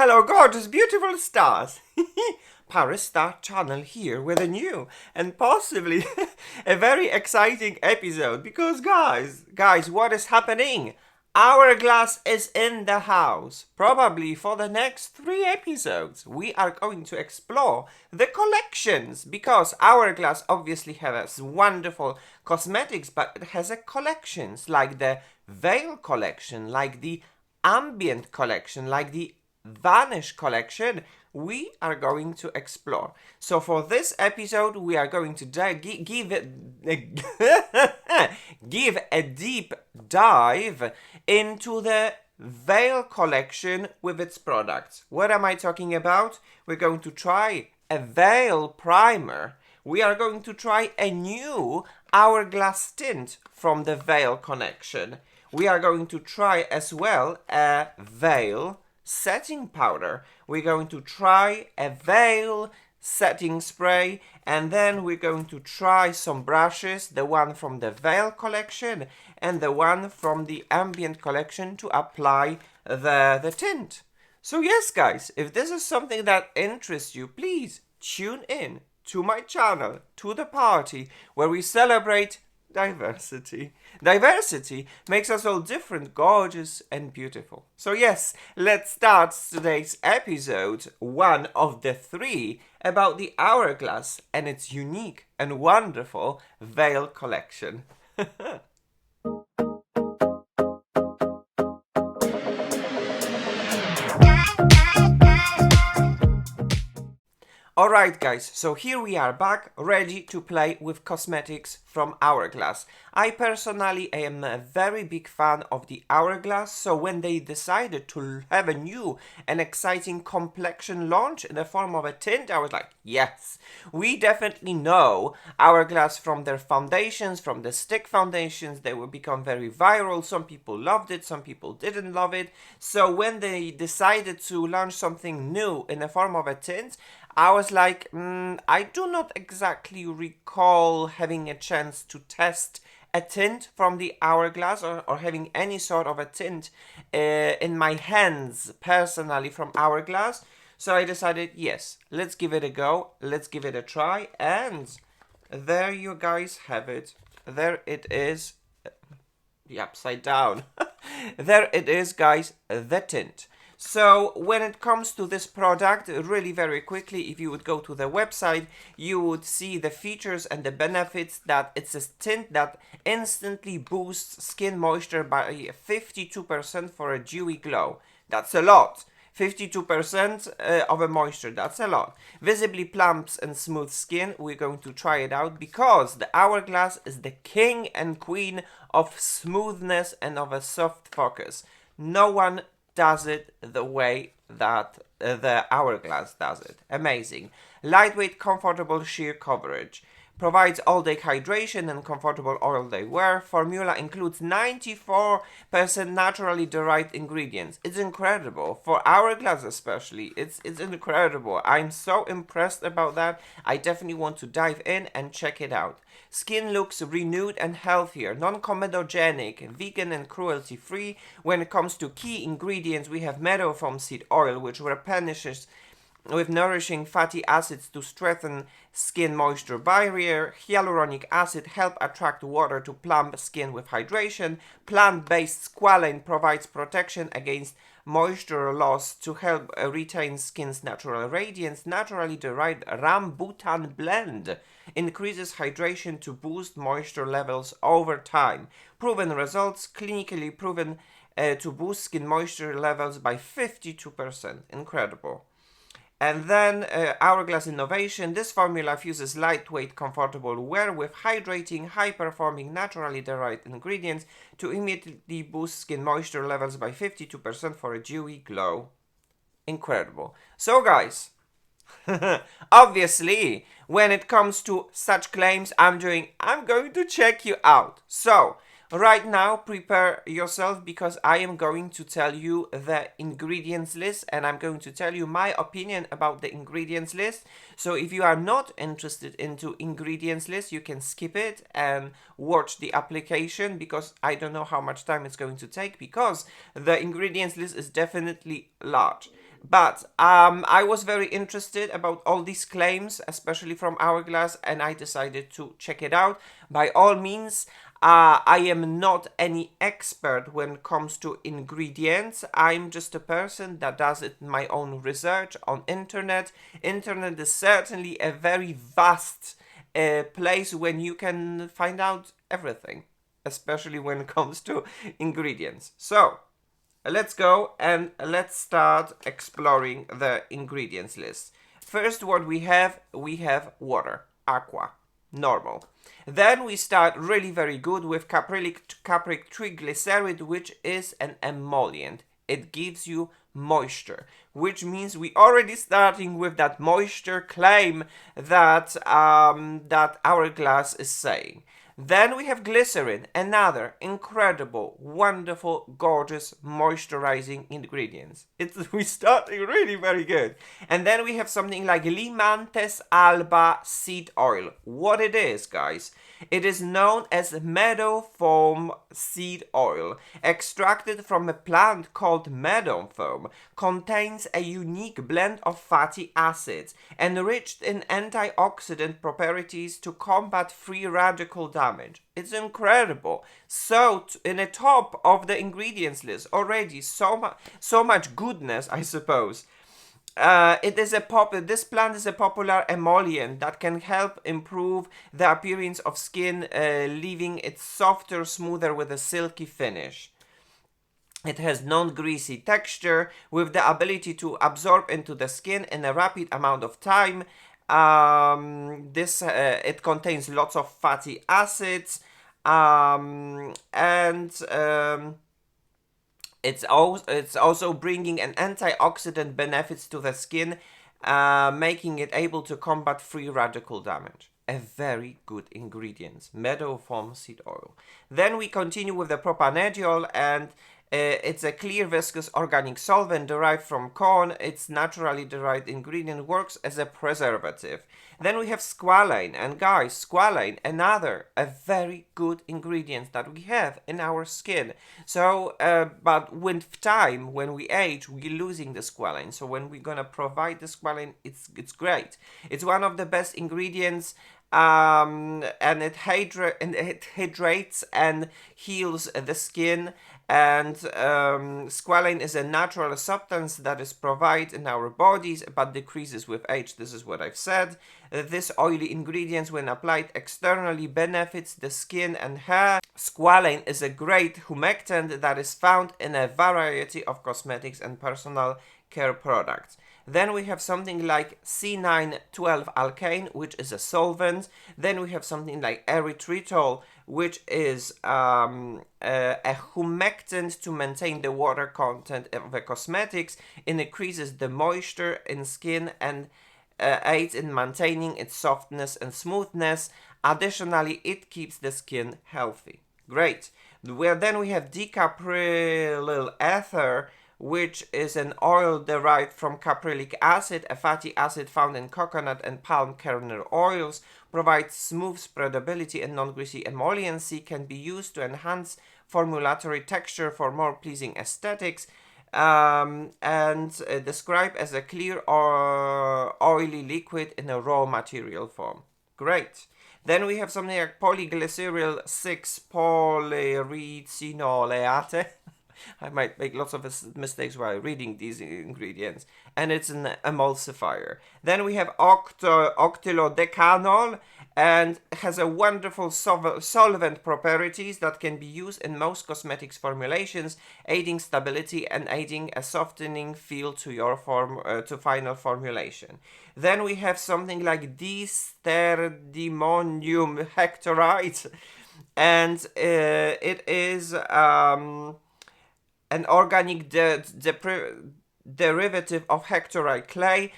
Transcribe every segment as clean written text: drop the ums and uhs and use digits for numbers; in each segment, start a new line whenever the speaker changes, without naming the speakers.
Hello, gorgeous, beautiful stars. Paris Star Channel here with a new and possibly a very exciting episode because guys, what is happening? Hourglass is in the house. Probably for the next 3 episodes, we are going to explore the collections because Hourglass obviously has wonderful cosmetics, but it has a collections like the Veil Collection, like the Ambient Collection, like the Vanish Collection. We are going to explore. So for this episode, we are going to give a deep dive into the Veil Collection with its products. What am I talking about? We're going to try a Veil Primer. We are going to try a new Hourglass tint from the Veil Collection. We are going to try as well a Veil setting powder. We're going to try a Veil setting spray, and then we're going to try some brushes, the one from the Veil Collection and the one from the Ambient Collection to apply the tint. So yes guys, if this is something that interests you, please tune in to my channel, to the party where we celebrate diversity. Diversity makes us all different, gorgeous and beautiful. So yes, let's start today's episode, one of the 3, about the Hourglass and its unique and wonderful Veil Collection. Alright guys, so here we are back, ready to play with cosmetics from Hourglass. I personally am a very big fan of the Hourglass, so when they decided to have a new and exciting complexion launch in the form of a tint, I was like, yes! We definitely know Hourglass from their foundations, from the stick foundations. They will become very viral. Some people loved it, some people didn't love it. So when they decided to launch something new in the form of a tint, I was like, I do not exactly recall having a chance to test a tint from the Hourglass or having any sort of a tint in my hands personally from Hourglass. So I decided, yes, let's give it a go, let's give it a try, and there you guys have it. There it is, the upside down. There it is guys, the tint. So when it comes to this product, really very quickly, if you would go to the website, you would see the features and the benefits that it's a tint that instantly boosts skin moisture by 52% for a dewy glow. That's a lot. 52% of a moisture, that's a lot. Visibly plumps and smooth skin. We're going to try it out because the Hourglass is the king and queen of smoothness and of a soft focus. No one does it the way that the Hourglass does it. Amazing. Lightweight, comfortable sheer coverage. Provides all-day hydration and comfortable all-day wear. Formula includes 94% naturally derived ingredients. It's incredible. For Hourglass especially, it's incredible. I'm so impressed about that. I definitely want to dive in and check it out. Skin looks renewed and healthier, non-comedogenic, vegan and cruelty-free. When it comes to key ingredients, we have meadow foam seed oil, which replenishes with nourishing fatty acids to strengthen skin moisture barrier. Hyaluronic acid help attract water to plump skin with hydration. Plant-based squalane provides protection against moisture loss to help retain skin's natural radiance. Naturally derived rambutan blend increases hydration to boost moisture levels over time. Proven results, clinically proven to boost skin moisture levels by 52%. Incredible. And then Hourglass Innovation. This formula fuses lightweight, comfortable wear with hydrating, high-performing, naturally derived ingredients to immediately boost skin moisture levels by 52% for a dewy glow. Incredible. So guys, obviously, when it comes to such claims I'm going to check you out. So, Right now, prepare yourself because I am going to tell you the ingredients list and I'm going to tell you my opinion about the ingredients list. So if you are not interested into ingredients list, you can skip it and watch the application because I don't know how much time it's going to take because the ingredients list is definitely large. But I was very interested about all these claims, especially from Hourglass, and I decided to check it out. By all means, I am not any expert when it comes to ingredients. I'm just a person that does it my own research on internet. Internet is certainly a very vast place when you can find out everything, especially when it comes to ingredients. So, let's go and let's start exploring the ingredients list. First, what we have water, aqua, normal. Then we start really very good with caprylic triglyceride, which is an emollient. It gives you moisture, which means we already starting with that moisture claim that that Hourglass is saying. Then we have glycerin, another incredible, wonderful, gorgeous, moisturizing ingredients. We starting really very good. And then we have something like Limantes alba seed oil. What it is, guys? It is known as meadow foam seed oil, extracted from a plant called meadow foam, contains a unique blend of fatty acids, enriched in antioxidant properties to combat free radical damage. It's incredible. So, in the top of the ingredients list already, so much goodness, I suppose. This plant is a popular emollient that can help improve the appearance of skin, leaving it softer, smoother with a silky finish. It has non-greasy texture with the ability to absorb into the skin in a rapid amount of time. It contains lots of fatty acids, it's also bringing an antioxidant benefits to the skin, making it able to combat free radical damage. A very good ingredient, meadow foam seed oil. Then we continue with the propanediol, and it's a clear viscous organic solvent derived from corn. Its naturally derived ingredient works as a preservative. Then we have squalane, and guys, squalane, another a very good ingredient that we have in our skin. So, but with time, when we age, we're losing the squalane. So when we're gonna provide the squalane, it's great. It's one of the best ingredients. And it hydrates and heals the skin. And squalane is a natural substance that is provided in our bodies but decreases with age. This is what I've said. This oily ingredient, when applied externally, benefits the skin and hair. Squalane is a great humectant that is found in a variety of cosmetics and personal care products. Then we have something like C912-alkane, which is a solvent. Then we have something like erythritol, which is a humectant to maintain the water content of the cosmetics. It increases the moisture in skin and aids in maintaining its softness and smoothness. Additionally, it keeps the skin healthy. Great. Then we have decaprylyl ether, which is an oil derived from caprylic acid, a fatty acid found in coconut and palm kernel oils, provides smooth spreadability and non-greasy emolliency, can be used to enhance formulatory texture for more pleasing aesthetics, and described as a clear or oily liquid in a raw material form. Great. Then we have something like polyglyceryl 6-polyricinoleate. I might make lots of mistakes while reading these ingredients. And it's an emulsifier. Then we have octylodecanol, and has a wonderful solvent properties that can be used in most cosmetics formulations, aiding stability and aiding a softening feel to your to final formulation. Then we have something like disterdimonium hectorite, and it is an organic derivative of hectorite clay,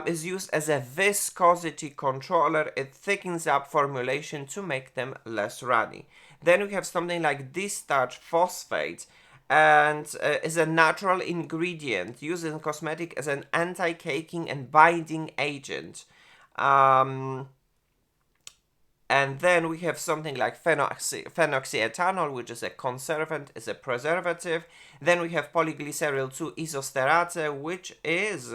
is used as a viscosity controller. It thickens up formulation to make them less runny. Then we have something like discharge phosphate, and is a natural ingredient used in cosmetic as an anti-caking and binding agent. And then we have something like phenoxyethanol, which is a conservant, is a preservative. Then we have polyglyceryl 2 isosterate, which is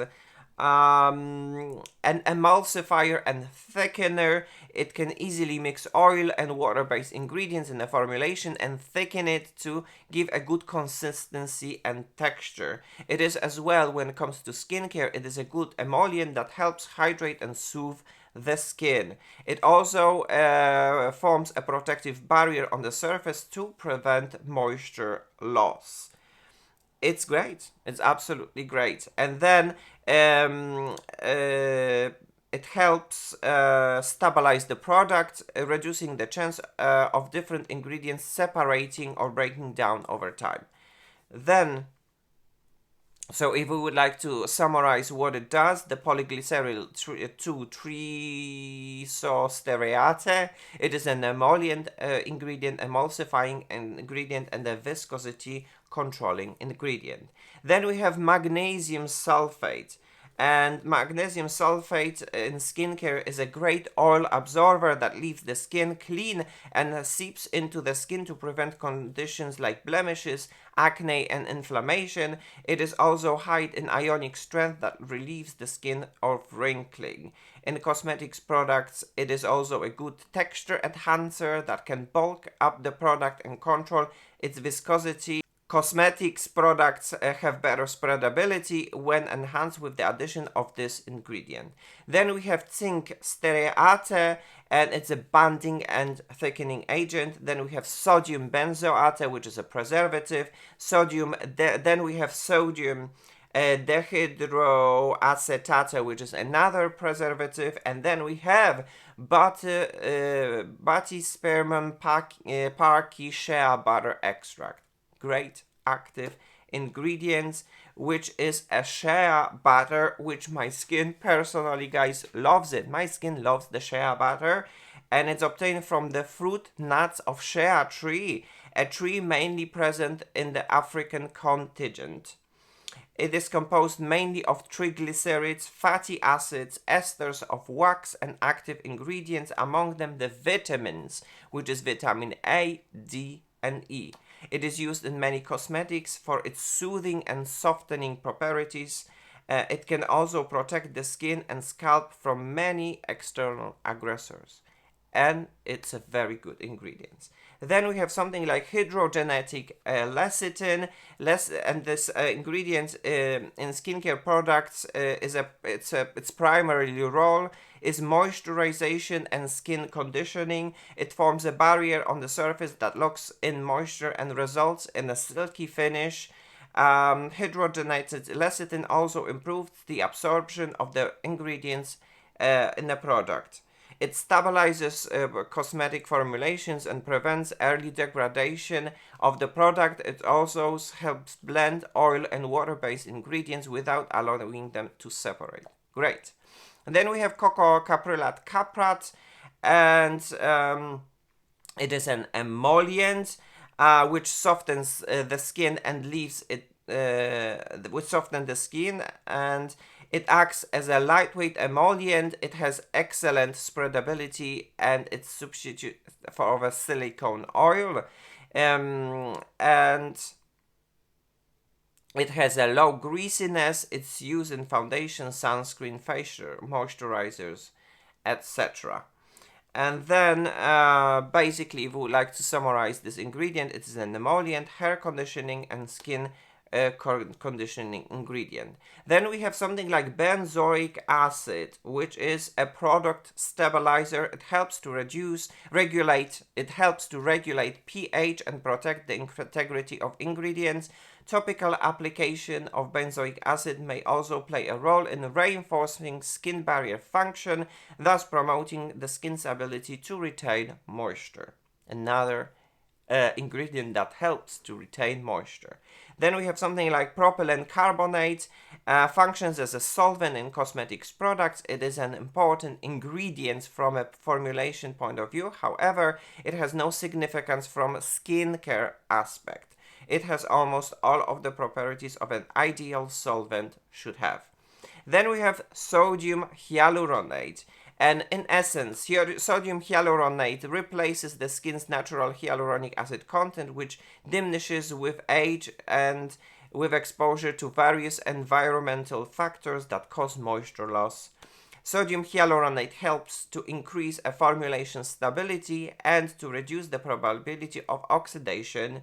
an emulsifier and thickener. It can easily mix oil and water-based ingredients in a formulation and thicken it to give a good consistency and texture. It is as well, when it comes to skincare, it is a good emollient that helps hydrate and soothe the skin. It also forms a protective barrier on the surface to prevent moisture loss. It's great. It's absolutely great. And then it helps stabilize the product, reducing the chance of different ingredients separating or breaking down over time. Then, so if we would like to summarize what it does, the polyglyceryl 2-triisostearate, it is an emollient ingredient, emulsifying ingredient, and a viscosity controlling ingredient. Then we have magnesium sulfate. And magnesium sulfate in skincare is a great oil absorber that leaves the skin clean and seeps into the skin to prevent conditions like blemishes, acne, and inflammation. It is also high in ionic strength that relieves the skin of wrinkling. In cosmetics products, it is also a good texture enhancer that can bulk up the product and control its viscosity. Cosmetics products have better spreadability when enhanced with the addition of this ingredient. Then we have zinc stearate, and it's a bonding and thickening agent. Then we have sodium benzoate, which is a preservative. Then we have sodium dehydroacetate, which is another preservative. And then we have Batyspermum parky shea butter extract. Great active ingredients, which is a shea butter, which my skin personally, guys, loves it. My skin loves the shea butter, and it's obtained from the fruit nuts of shea tree, a tree mainly present in the African continent. It is composed mainly of triglycerides, fatty acids, esters of wax, and active ingredients, among them the vitamins, which is vitamin A, D, and E. It is used in many cosmetics for its soothing and softening properties. It can also protect the skin and scalp from many external aggressors. And it's a very good ingredient. Then we have something like hydrogenatic lecithin. And this ingredient in skincare products its primary role is moisturization and skin conditioning. It forms a barrier on the surface that locks in moisture and results in a silky finish. Hydrogenated lecithin also improves the absorption of the ingredients in the product. It stabilizes cosmetic formulations and prevents early degradation of the product. It also helps blend oil and water-based ingredients without allowing them to separate. Great. And then we have cocoa caprylat caprat, and it is an emollient which softens the skin and leaves it, which softens the skin, and it acts as a lightweight emollient. It has excellent spreadability, and it's substitute for a silicone oil, and it has a low greasiness. It's used in foundation, sunscreen, facial moisturizers, etc. And then, basically, if we would like to summarize this ingredient, it is an emollient, hair conditioning, and skin conditioning ingredient. Then we have something like benzoic acid, which is a product stabilizer. It helps to regulate pH and protect the integrity of ingredients. Topical application of benzoic acid may also play a role in reinforcing skin barrier function, thus promoting the skin's ability to retain moisture. Another ingredient that helps to retain moisture. Then we have something like propylene carbonate, Functions as a solvent in cosmetics products. It is an important ingredient from a formulation point of view. However, it has no significance from a skincare aspect. It has almost all of the properties of an ideal solvent should have. Then we have sodium hyaluronate. And in essence, sodium hyaluronate replaces the skin's natural hyaluronic acid content, which diminishes with age and with exposure to various environmental factors that cause moisture loss. Sodium hyaluronate helps to increase a formulation stability and to reduce the probability of oxidation.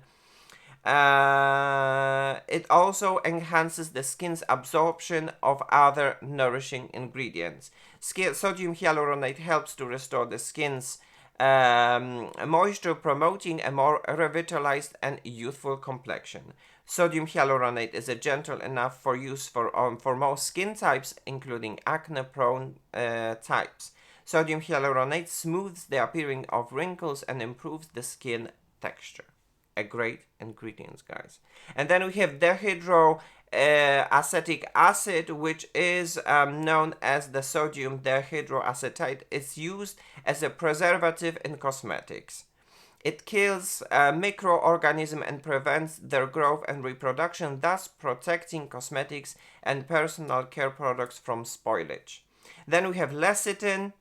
It also enhances the skin's absorption of other nourishing ingredients. Sodium hyaluronate helps to restore the skin's moisture, promoting a more revitalized and youthful complexion. Sodium hyaluronate is gentle enough for use for most skin types, including acne-prone types. Sodium hyaluronate smooths the appearance of wrinkles and improves the skin texture. A great ingredient, guys. And then we have dihydroacetic acid, which is known as the sodium dihydroacetate. It's used as a preservative in cosmetics. It kills microorganisms and prevents their growth and reproduction, thus protecting cosmetics and personal care products from spoilage. Then we have lecithin.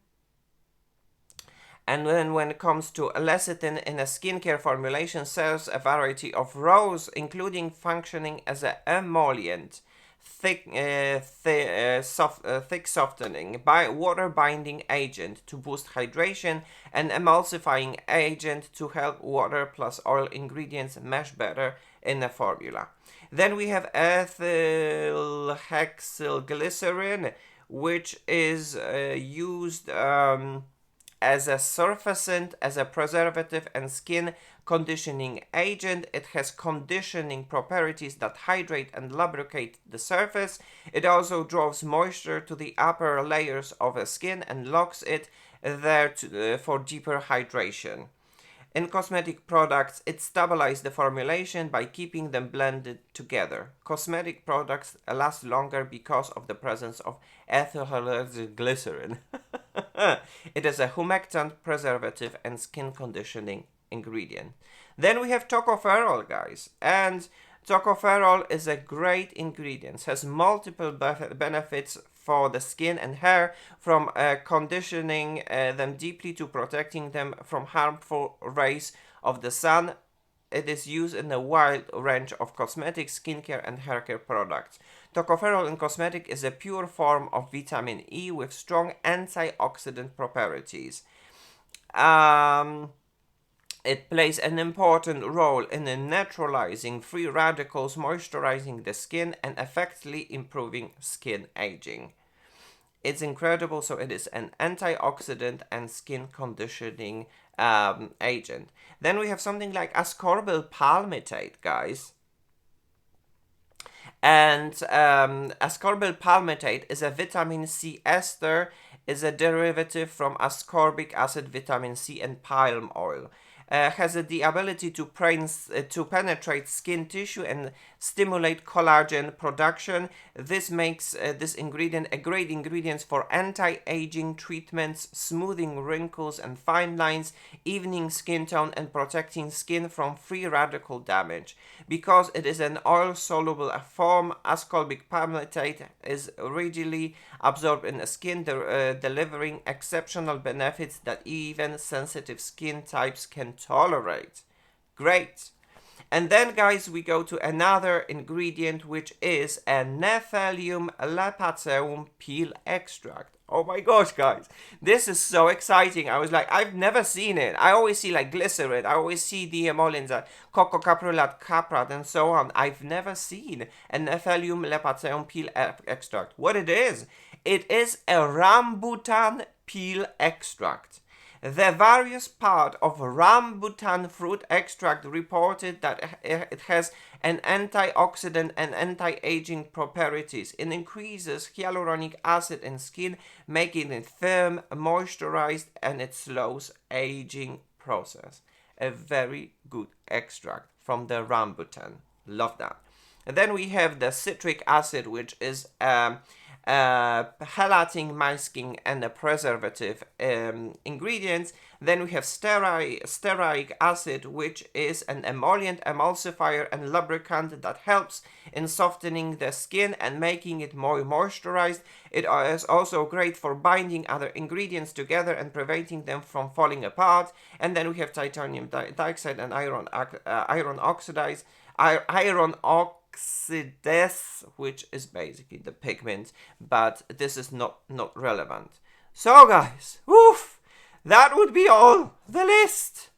And then when it comes to lecithin in a skincare formulation, serves a variety of roles, including functioning as an emollient, thick softening, water binding agent to boost hydration, and emulsifying agent to help water plus oil ingredients mesh better in a formula. Then we have ethyl hexylglycerin, which is used as a surfactant, as a preservative and skin conditioning agent. It has conditioning properties that hydrate and lubricate the surface. It also draws moisture to the upper layers of a skin and locks it there for deeper hydration. In cosmetic products, it stabilizes the formulation by keeping them blended together. Cosmetic products last longer because of the presence of ethylglycerin. It is a humectant, preservative, and skin conditioning ingredient. Then we have tocopherol, guys. And tocopherol is a great ingredient. Has multiple benefits for the skin and hair, from conditioning them deeply to protecting them from harmful rays of the sun. It is used in a wide range of cosmetics, skincare, and hair care products. Tocopherol in cosmetic is a pure form of vitamin E with strong antioxidant properties. It plays an important role in neutralizing free radicals, moisturizing the skin, and effectively improving skin aging. It's incredible, so it is an antioxidant and skin conditioning agent. Then we have something like ascorbyl palmitate, guys. And ascorbyl palmitate is a vitamin C ester, is a derivative from ascorbic acid, vitamin C, and palm oil. Has the ability to penetrate skin tissue and stimulate collagen production. This makes this ingredient a great ingredient for anti-aging treatments, smoothing wrinkles and fine lines, evening skin tone, and protecting skin from free radical damage. Because it is an oil-soluble form, ascorbic palmitate is readily absorbed in the skin, delivering exceptional benefits that even sensitive skin types can tolerate. Great. And then, guys, we go to another ingredient, which is a Nephthalum lepaceum peel extract. Oh my gosh, guys, this is so exciting. I was like, I've never seen it. I always see like glycerin, I always see the emollients, coco caprolat, caprat, and so on. I've never seen a Nephthalum lepaceum peel extract. What it is a rambutan peel extract. The various part of rambutan fruit extract reported that it has an antioxidant and anti-aging properties. It increases hyaluronic acid in skin, making it firm, moisturized, and it slows aging process. A very good extract from the rambutan. Love that. Then we have the citric acid, which is halating, masking, and a preservative ingredients. Then we have stearic acid, which is an emollient, emulsifier, and lubricant that helps in softening the skin and making it more moisturized. It is also great for binding other ingredients together and preventing them from falling apart. And then we have titanium dioxide and iron oxidase, which is basically the pigment, but this is not relevant. So guys, woof, that would be all the list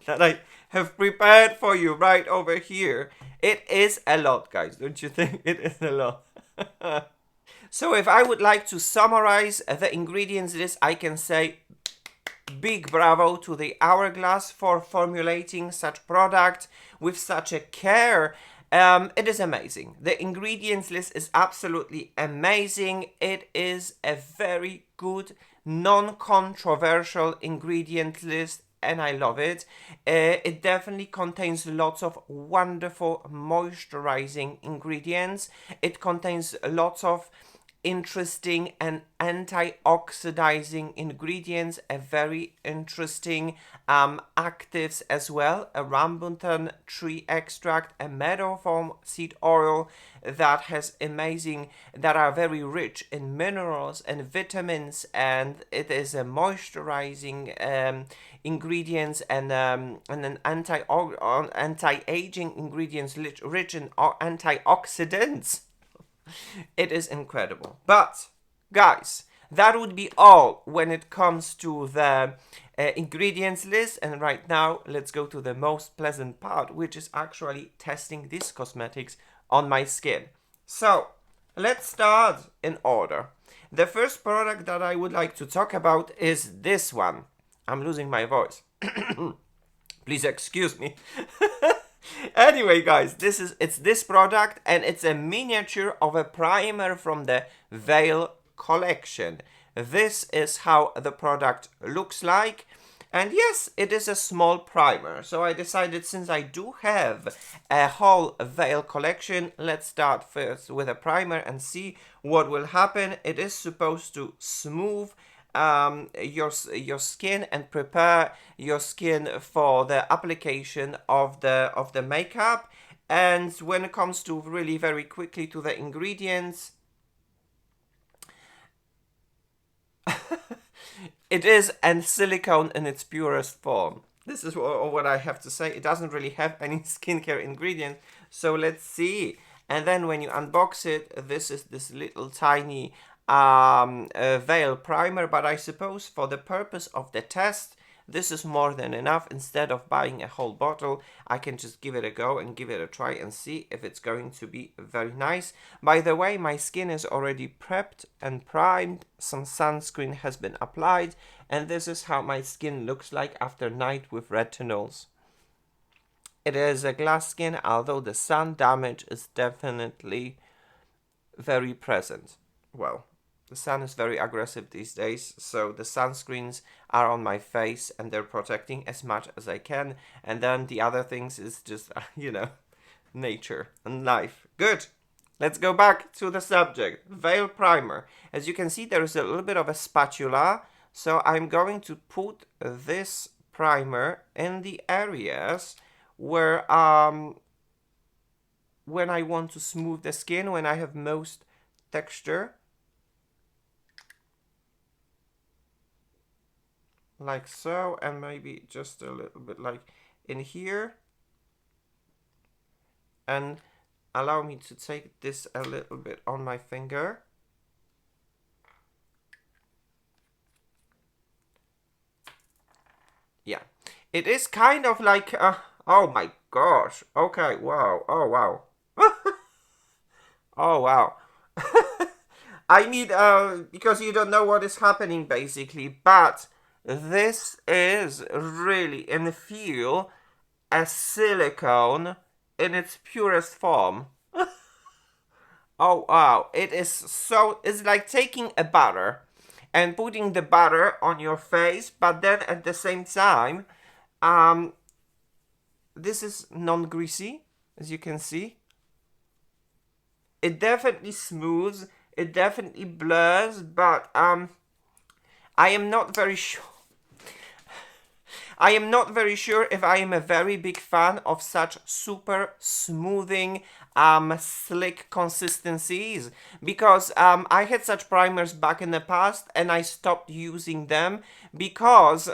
that I have prepared for you right over here. It is a lot, guys, don't you think? It is a lot. So if I would like to summarize the ingredients list, I can say big bravo to the Hourglass for formulating such product with such a care. It is amazing. The ingredients list is absolutely amazing. It is a very good, non-controversial ingredient list, and I love it. It definitely contains lots of wonderful moisturizing ingredients. It contains lots of interesting and anti-oxidizing ingredients, a very interesting actives as well, a rambutan tree extract, a meadow foam seed oil that are very rich in minerals and vitamins, and it is a moisturizing ingredients and an anti-aging ingredients rich in antioxidants. It is incredible. But guys, that would be all when it comes to the ingredients list. And right now, let's go to the most pleasant part, which is actually testing these cosmetics on my skin. So let's start in order. The first product that I would like to talk about is this one. I'm losing my voice. Please excuse me. Anyway, guys, it's this product, and it's a miniature of a primer from the Veil Collection. This is how the product looks like, and yes, it is a small primer. So I decided, since I do have a whole Veil Collection, let's start first with a primer and see what will happen. It is supposed to smooth your skin and prepare your skin for the application of the makeup. And when it comes to really very quickly to the ingredients, it is an silicone in its purest form. This is what I have to say. It doesn't really have any skincare ingredients, so let's see. And then when you unbox it, this is this little tiny veil primer, but I suppose for the purpose of the test, this is more than enough. Instead of buying a whole bottle, I can just give it a go and give it a try and see if it's going to be very nice. By the way, my skin is already prepped and primed, some sunscreen has been applied, and this is how my skin looks like after night with retinols. It is a glass skin, although the sun damage is definitely very present. Well, the sun is very aggressive these days, so the sunscreens are on my face and they're protecting as much as I can. And then the other things is just, nature and life. Good. Let's go back to the subject. Veil primer. As you can see, there is a little bit of a spatula. So I'm going to put this primer in the areas where, when I want to smooth the skin, when I have most texture. Like so, and maybe just a little bit like in here. And allow me to take this a little bit on my finger. Yeah, it is kind of like, oh my gosh, okay, wow, oh wow. Oh wow. I need, because you don't know what is happening basically, but this is really, in feel, a silicone in its purest form. Oh wow, it is so, it's like taking a butter and putting the butter on your face, but then at the same time, this is non-greasy, as you can see. it definitely smooths, it definitely blurs, but I am not very sure. I am not very sure if I am a very big fan of such super smoothing, slick consistencies, because I had such primers back in the past and I stopped using them because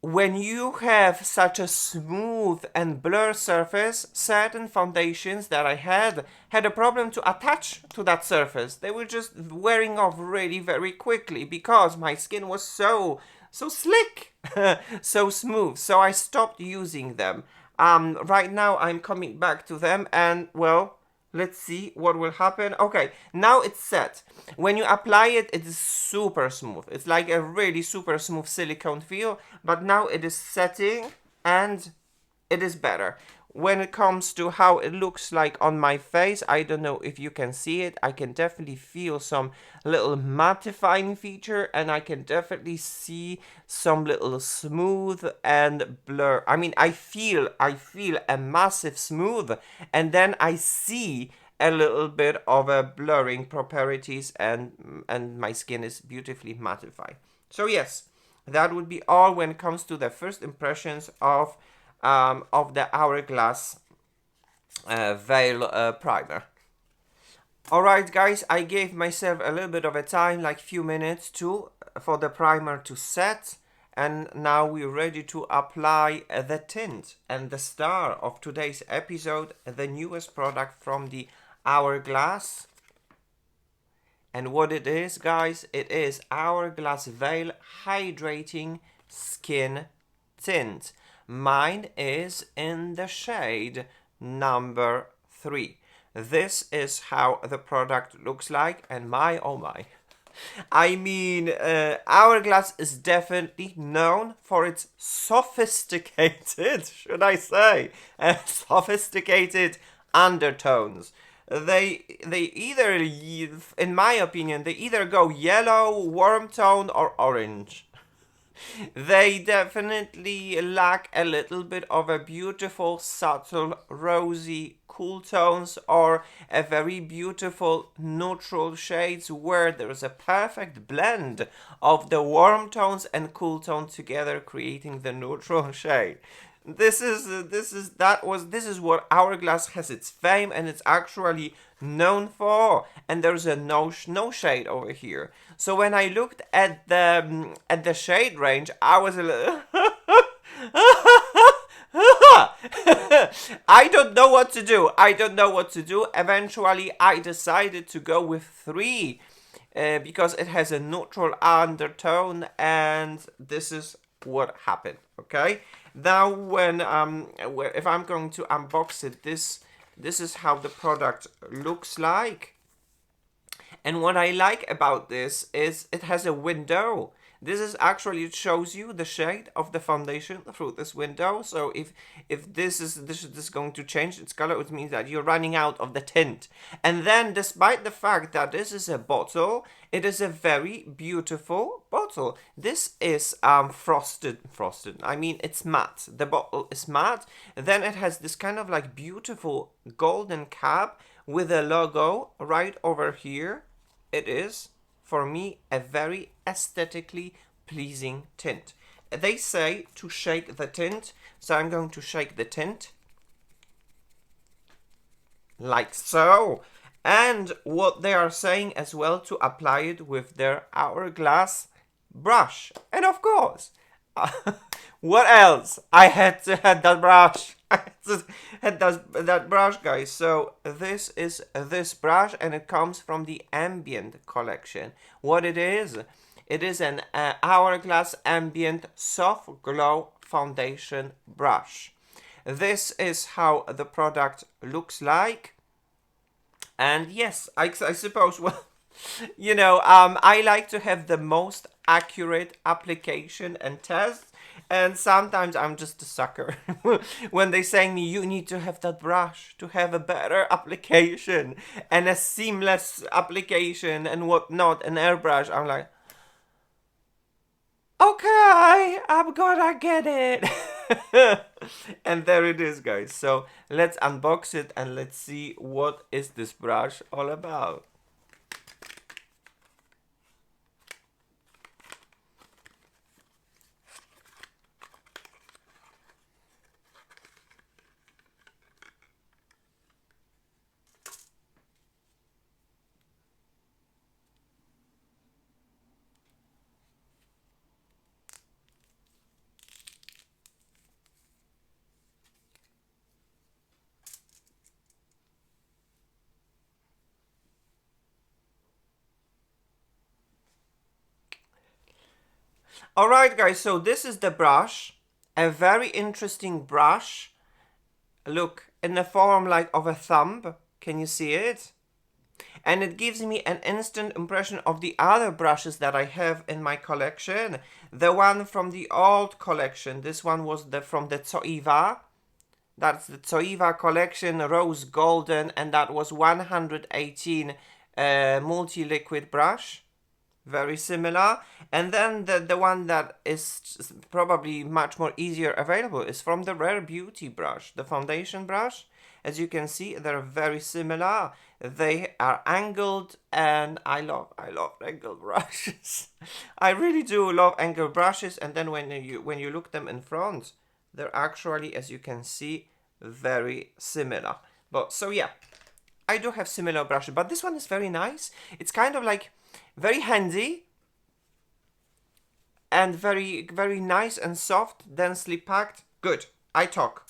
when you have such a smooth and blur surface, certain foundations that I had a problem to attach to that surface. They were just wearing off really very quickly because my skin was so slick, so smooth. So I stopped using them. Right now I'm coming back to them, and well, let's see what will happen. Okay, now it's set. When you apply it, it is super smooth. It's like a really super smooth silicone feel, but now it is setting and it is better. When it comes to how it looks like on my face, I don't know if you can see it. I can definitely feel some little mattifying feature, and I can definitely see some little smooth and blur. I mean, I feel a massive smooth, and then I see a little bit of a blurring properties, and my skin is beautifully mattified. So yes, that would be all when it comes to the first impressions of the Hourglass Veil Primer. Alright guys, I gave myself a little bit of a time, like few minutes for the primer to set, and now we're ready to apply the tint. And the star of today's episode, the newest product from the Hourglass. And what it is, guys, it is Hourglass Veil Hydrating Skin Tint. Mine is in the shade number 3. This is how the product looks like, and my oh my. I mean, Hourglass is definitely known for its sophisticated, should I say, sophisticated undertones. They either, in my opinion, they either go yellow, warm tone, or orange. They definitely lack a little bit of a beautiful, subtle, rosy, cool tones, or a very beautiful neutral shades where there's a perfect blend of the warm tones and cool tones together, creating the neutral shade. This is what Hourglass has its fame, and it's actually known for. And there's a no shade over here. So when I looked at the shade range, I was a little I don't know what to do. Eventually, I decided to go with 3 because it has a neutral undertone, and this is what happened. Okay. Now, if I'm going to unbox it, this is how the product looks like. And what I like about this is it has a window. This is actually, it shows you the shade of the foundation through this window. So if this is going to change its color, it means that you're running out of the tint. And then, despite the fact that this is a bottle, it is a very beautiful bottle. This is frosted. I mean, it's matte. The bottle is matte. Then it has this kind of like beautiful golden cap with a logo right over here. It is, for me, a very aesthetically pleasing tint. They say to shake the tint, so I'm going to shake the tint like so. And what they are saying as well, to apply it with their Hourglass brush. And of course, what else? I had to have that brush. I had that brush, guys. So this is this brush, and it comes from the Ambient collection. What it is an Hourglass Ambient Soft Glow Foundation brush. This is how the product looks like. And yes, I suppose, well, you know, I like to have the most accurate application and test. And sometimes I'm just a sucker when they say me, you need to have that brush to have a better application and a seamless application and whatnot, an airbrush. I'm like, okay, I'm gonna get it. And there it is, guys. So let's unbox it and let's see what is this brush all about. Alright, guys, so this is the brush. A very interesting brush. Look, in the form like of a thumb. Can you see it? And it gives me an instant impression of the other brushes that I have in my collection. The one from the old collection. This one was from the Zoeva. That's the Zoeva collection, rose golden, and that was 118 multi-liquid brush. Very similar. And then the one that is probably much more easier available is from the Rare Beauty brush, the foundation brush. As you can see, they're very similar. They are angled, and I love angled brushes. I really do love angled brushes. And then when you look them in front, they're actually, as you can see, very similar. But so yeah, I do have similar brushes, but this one is very nice. It's kind of like very handy and very, very nice and soft, densely packed. Good. I talk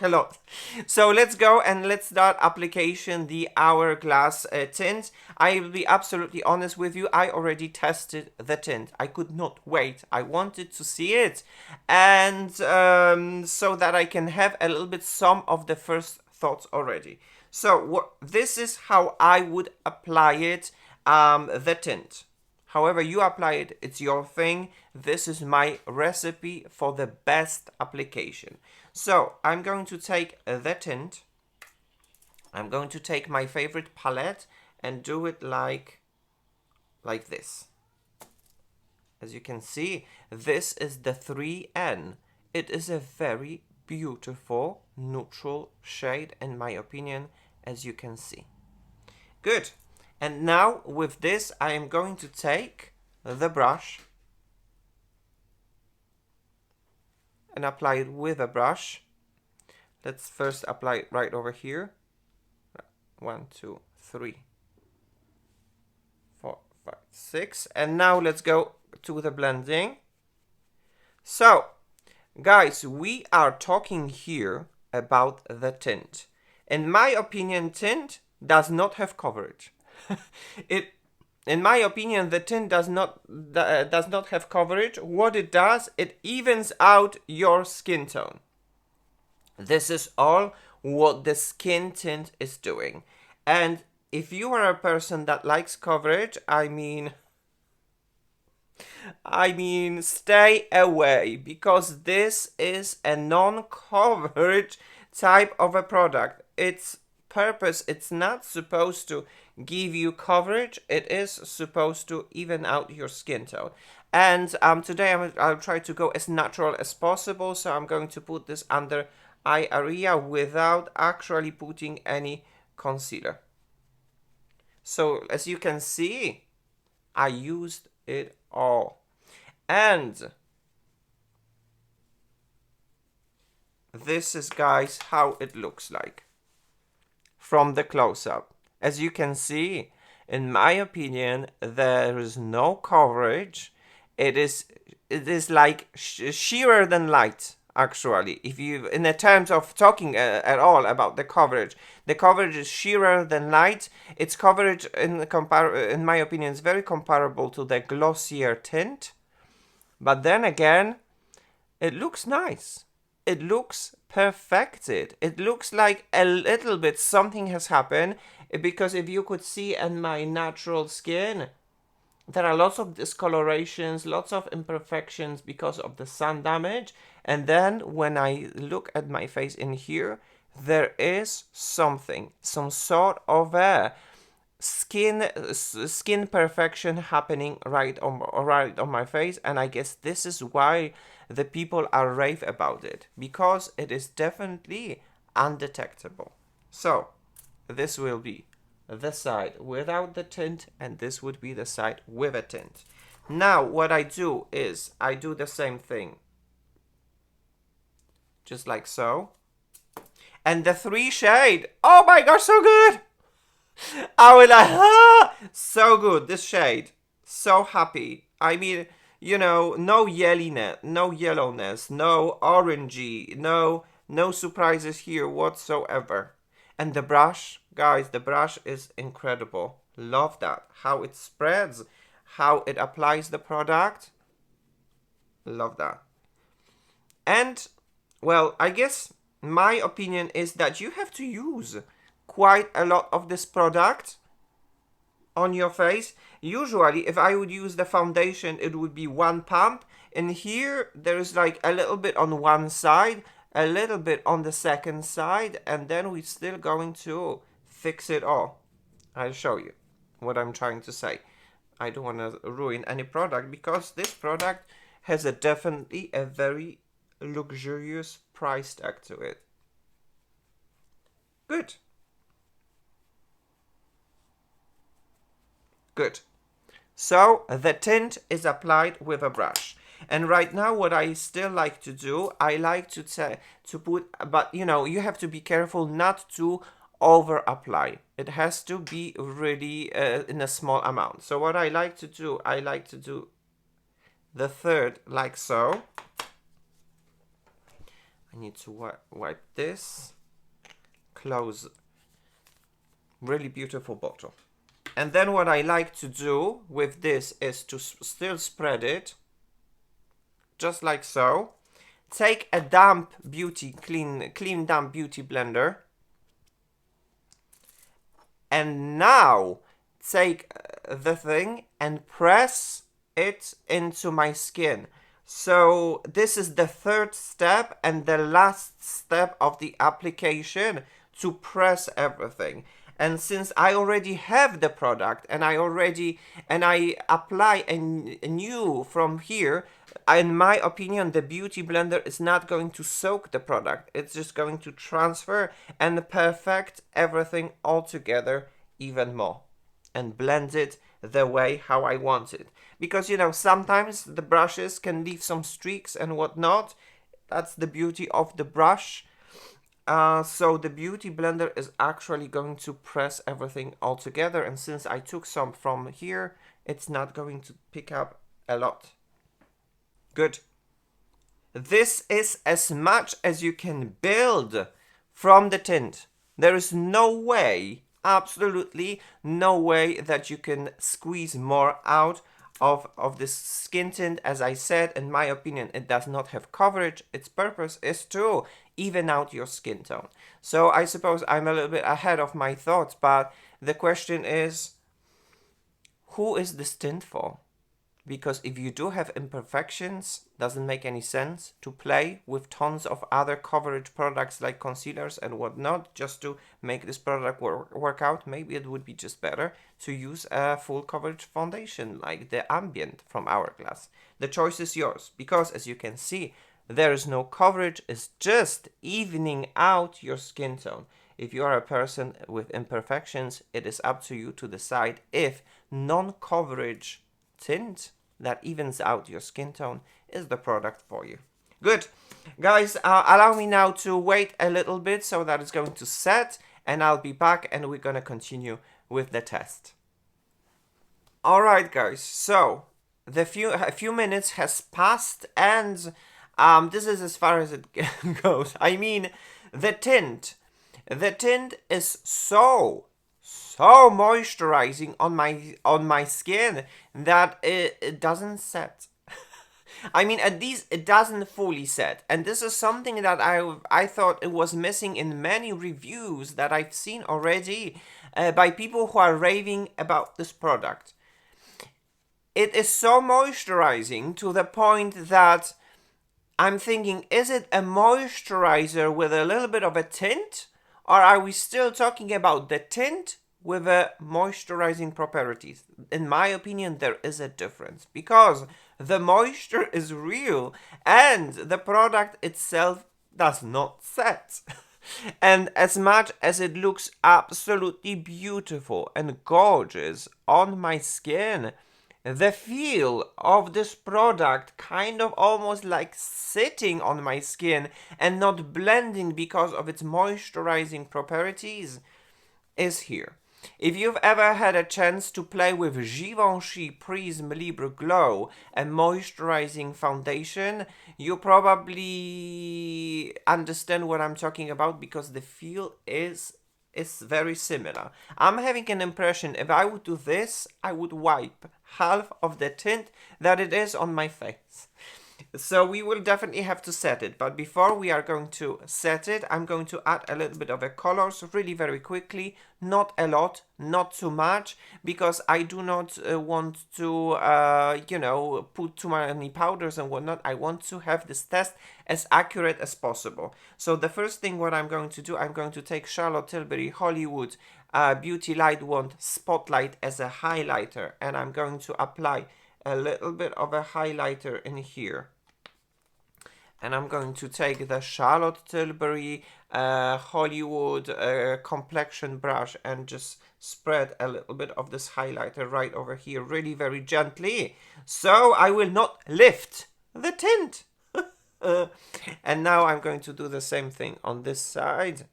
a lot. So let's go and let's start application the Hourglass tint. I will be absolutely honest with you. I already tested the tint. I could not wait. I wanted to see it, and so that I can have a little bit some of the first thoughts already. So this is how I would apply it, the tint. However you apply it, it's your thing. This is my recipe for the best application. So I'm going to take the tint. I'm going to take my favorite palette and do it like this. As you can see, this is the 3N. It is a very beautiful neutral shade, in my opinion, as you can see. Good. And now with this, I am going to take the brush and apply it with a brush. Let's first apply it right over here. 1, 2, 3, 4, 5, 6. And now let's go to the blending. So, guys, we are talking here about the tint. In my opinion, tint does not have coverage. In my opinion, the tint does not have coverage. What it does, it evens out your skin tone. This is all what the skin tint is doing. And if you are a person that likes coverage, I mean, stay away, because this is a non-coverage type of a product. Its purpose, it's not supposed to give you coverage. It is supposed to even out your skin tone. And today I'll try to go as natural as possible. So I'm going to put this under eye area without actually putting any concealer. So as you can see, I used it all. And this is, guys, how it looks like from the close-up. As you can see, in my opinion, there is no coverage. It is like sheerer than light, actually. If you, in the terms of talking at all about the coverage is sheerer than light. Its coverage, in my opinion, is very comparable to the glossier tint. But then again, it looks nice. It looks perfected. It looks like a little bit something has happened, because if you could see in my natural skin, there are lots of discolorations, lots of imperfections because of the sun damage. And then when I look at my face in here, there is something, some sort of skin perfection happening right on my face, and I guess this is why the people are rave about it, because it is definitely undetectable. So this will be the side without the tint, and this would be the side with a tint. Now what I do is I do the same thing, just like so, and the 3 shade, oh my gosh, so good. I was like, ah, so good, this shade, so happy. I mean, you know, no yellowness, no orangey, no surprises here whatsoever. And the brush, guys, the brush is incredible. Love that, how it spreads, how it applies the product. Love that. And, well, I guess my opinion is that you have to use quite a lot of this product on your face. Usually, if I would use the foundation, it would be 1 pump. And here, there is like a little bit on one side, a little bit on the second side, and then we're still going to fix it all. I'll show you what I'm trying to say. I don't want to ruin any product, because this product has definitely a very luxurious price tag to it. Good. Good. So the tint is applied with a brush. And right now what I still like to do, I like to put, but you know, you have to be careful not to over apply. It has to be really in a small amount. So what I like to do, I like to do the third like so. I need to wipe this, close, really beautiful bottle. And then what I like to do with this is to still spread it, just like so. Take a damp beauty, clean damp beauty blender. And now take the thing and press it into my skin. So this is the third step and the last step of the application, to press everything. And since I already have the product and I apply a new from here, in my opinion, the beauty blender is not going to soak the product. It's just going to transfer and perfect everything all together even more and blend it the way how I want it. Because, you know, sometimes the brushes can leave some streaks and whatnot. That's the beauty of the brush. So the beauty blender is actually going to press everything all together, and since I took some from here, it's not going to pick up a lot. Good. This is as much as you can build from the tint. There is no way, absolutely no way, that you can squeeze more out of this skin tint. As I said, in my opinion, it does not have coverage. Its purpose is to even out your skin tone. So I suppose I'm a little bit ahead of my thoughts, but the question is, who is this tint for? Because if you do have imperfections, doesn't make any sense to play with tons of other coverage products like concealers and whatnot just to make this product work out. Maybe it would be just better to use a full coverage foundation like the Ambient from Hourglass. The choice is yours, because as you can see, there is no coverage. It's just evening out your skin tone. If you are a person with imperfections, it is up to you to decide if non-coverage tint that evens out your skin tone is the product for you. Good. Guys, allow me now to wait a little bit so that it's going to set, and I'll be back and we're going to continue with the test. Alright guys, so a few minutes has passed, and this is as far as it goes. I mean, the tint is so moisturizing on my skin that it doesn't set. I mean, at least it doesn't fully set, and this is something that I thought it was missing in many reviews that I've seen already by people who are raving about this product. It is so moisturizing to the point that I'm thinking, is it a moisturizer with a little bit of a tint? Or are we still talking about the tint with moisturizing properties. In my opinion, there is a difference because the moisture is real and the product itself does not set. And as much as it looks absolutely beautiful and gorgeous on my skin, the feel of this product kind of almost like sitting on my skin and not blending because of its moisturizing properties is here. If you've ever had a chance to play with Givenchy Prisme Libre Glow, a moisturizing foundation, you probably understand what I'm talking about because the feel is very similar. I'm having an impression if I would do this, I would wipe half of the tint that it is on my face. So we will definitely have to set it, but before we are going to set it, I'm going to add a little bit of a colors really very quickly, not a lot, not too much, because I do not want to, put too many powders and whatnot. I want to have this test as accurate as possible. So the first thing what I'm going to do, I'm going to take Charlotte Tilbury Hollywood Beauty Light Wand Spotlight as a highlighter, and I'm going to apply a little bit of a highlighter in here. And I'm going to take the Charlotte Tilbury Hollywood complexion brush and just spread a little bit of this highlighter right over here, really very gently, so I will not lift the tint. And now I'm going to do the same thing on this side.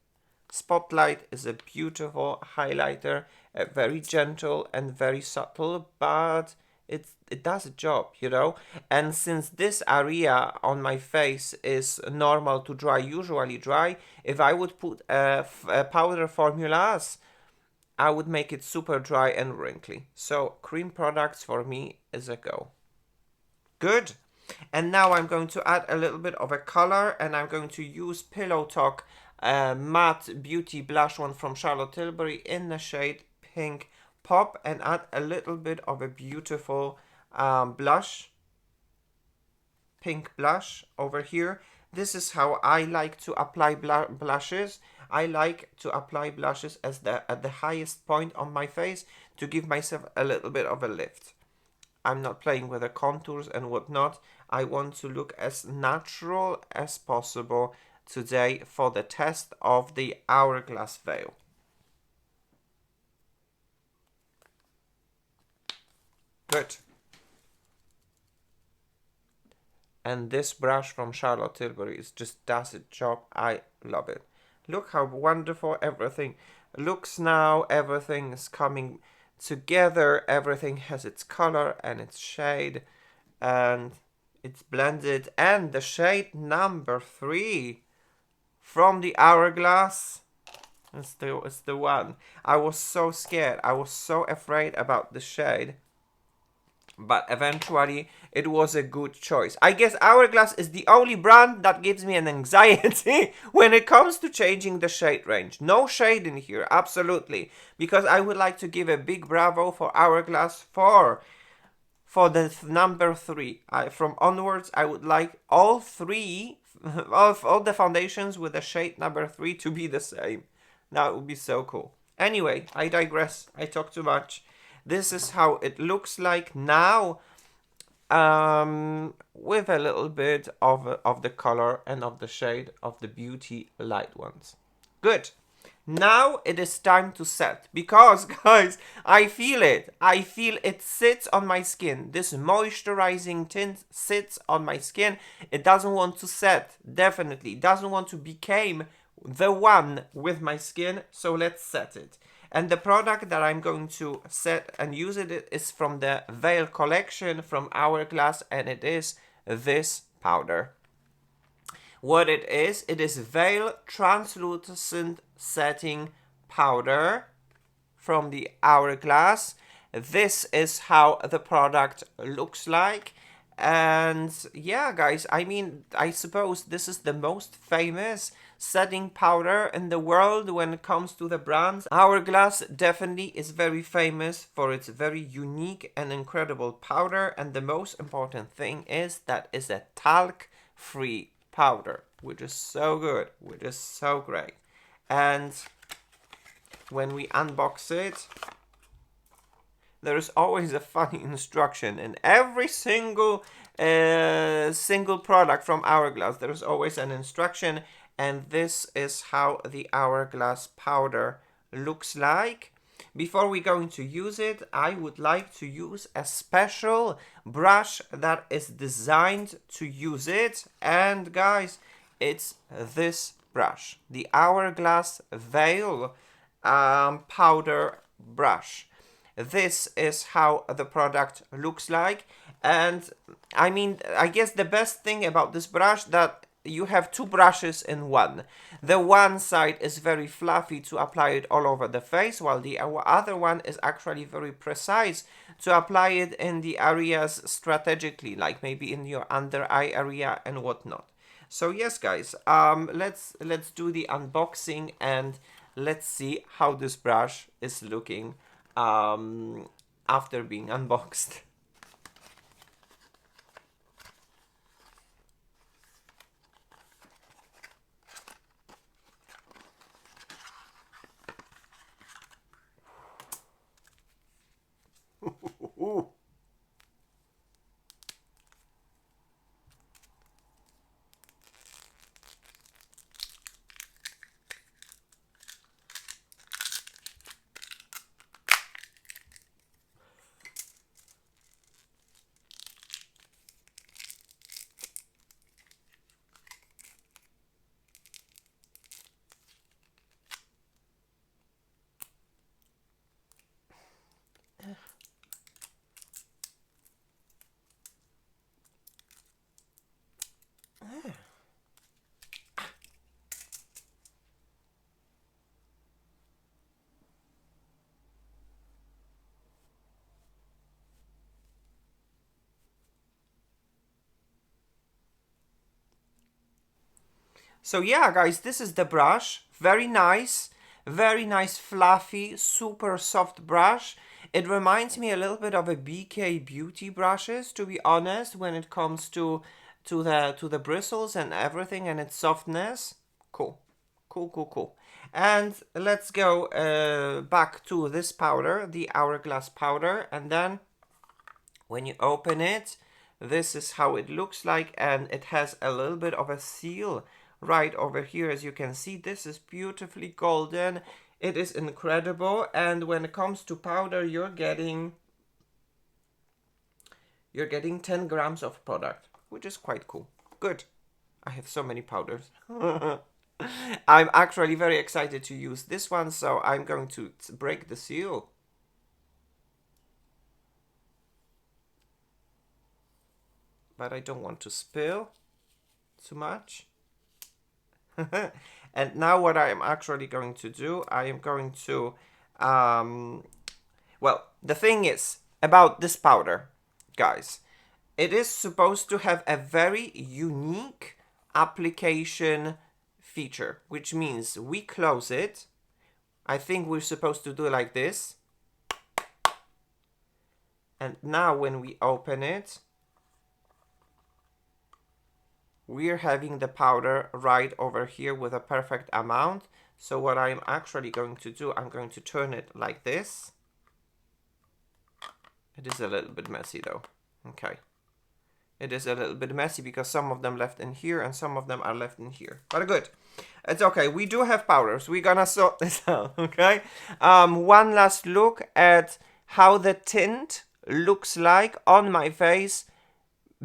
Spotlight is a beautiful highlighter, very gentle and very subtle, but it does a job, you know. And since this area on my face is normal to dry, usually dry, if I would put a powder formulas, I would make it super dry and wrinkly. So cream products for me is a go. Good. And now I'm going to add a little bit of a color, and I'm going to use Pillow Talk matte beauty blush one from Charlotte Tilbury in the shade Pink Pop, and add a little bit of a beautiful blush, pink blush over here. This is how I like to apply blushes. I like to apply blushes at the highest point on my face to give myself a little bit of a lift. I'm not playing with the contours and whatnot. I want to look as natural as possible today for the test of the Hourglass Veil. Good. And this brush from Charlotte Tilbury just does its job. I love it. Look how wonderful everything looks now. Everything is coming together. Everything has its color and its shade, and it's blended. And the shade number 3 from the Hourglass is the one. I was so scared. I was so afraid about the shade, but eventually it was a good choice. I guess Hourglass is the only brand that gives me an anxiety when it comes to changing the shade range. No shade in here, absolutely. Because I would like to give a big bravo for Hourglass for the number 3. From onwards, I would like all three, all the foundations with the shade number 3 to be the same. That would be so cool. Anyway, I digress. I talk too much. This is how it looks like now, with a little bit of the color and of the shade of the Beauty Light ones. Good. Now it is time to set, because guys, I feel it. I feel it sits on my skin. This moisturizing tint sits on my skin. It doesn't want to set, definitely. It doesn't want to become the one with my skin, so let's set it. And the product that I'm going to set and use it is from the Veil Collection from Hourglass, and it is this powder. What it is Veil Translucent Setting Powder from the Hourglass. This is how the product looks like. And yeah, guys, I mean, I suppose this is the most famous setting powder in the world when it comes to the brands. Hourglass definitely is very famous for its very unique and incredible powder, and the most important thing is that it's a talc-free powder, which is so good, which is so great. And when we unbox it, there is always a funny instruction in every single product from Hourglass. There is always an instruction, and this is how the Hourglass powder looks like. Before we go into use it, I would like to use a special brush that is designed to use it. And guys, it's this brush, the Hourglass Veil powder brush. This is how the product looks like. And I mean, I guess the best thing about this brush that you have two brushes in one. The one side is very fluffy to apply it all over the face, while the other one is actually very precise to apply it in the areas strategically, like maybe in your under eye area and whatnot. So yes, guys, let's do the unboxing and let's see how this brush is looking after being unboxed. So yeah, guys, this is the brush. Very nice fluffy, super soft brush. It reminds me a little bit of a BK Beauty brushes, to be honest, when it comes to the bristles and everything and its softness. Cool. And let's go back to this powder, the Hourglass powder, and then when you open it, this is how it looks like, and it has a little bit of a seal right over here. As you can see, this is beautifully golden. It is incredible, and when it comes to powder, you're getting 10 grams of product, which is quite cool. Good. I have so many powders. I'm actually very excited to use this one, so I'm going to break the seal. But I don't want to spill too much. And now what I am actually going to do, I am going to, well, the thing is about this powder, guys, it is supposed to have a very unique application feature, which means we close it. I think we're supposed to do it like this. And now when we open it, we're having the powder right over here with a perfect amount. So what I'm actually going to do, I'm going to turn it like this. It is a little bit messy though. Okay. It is a little bit messy because some of them left in here and some of them are left in here. But good. It's okay. We do have powders. We're gonna sort this out, okay? One last look at how the tint looks like on my face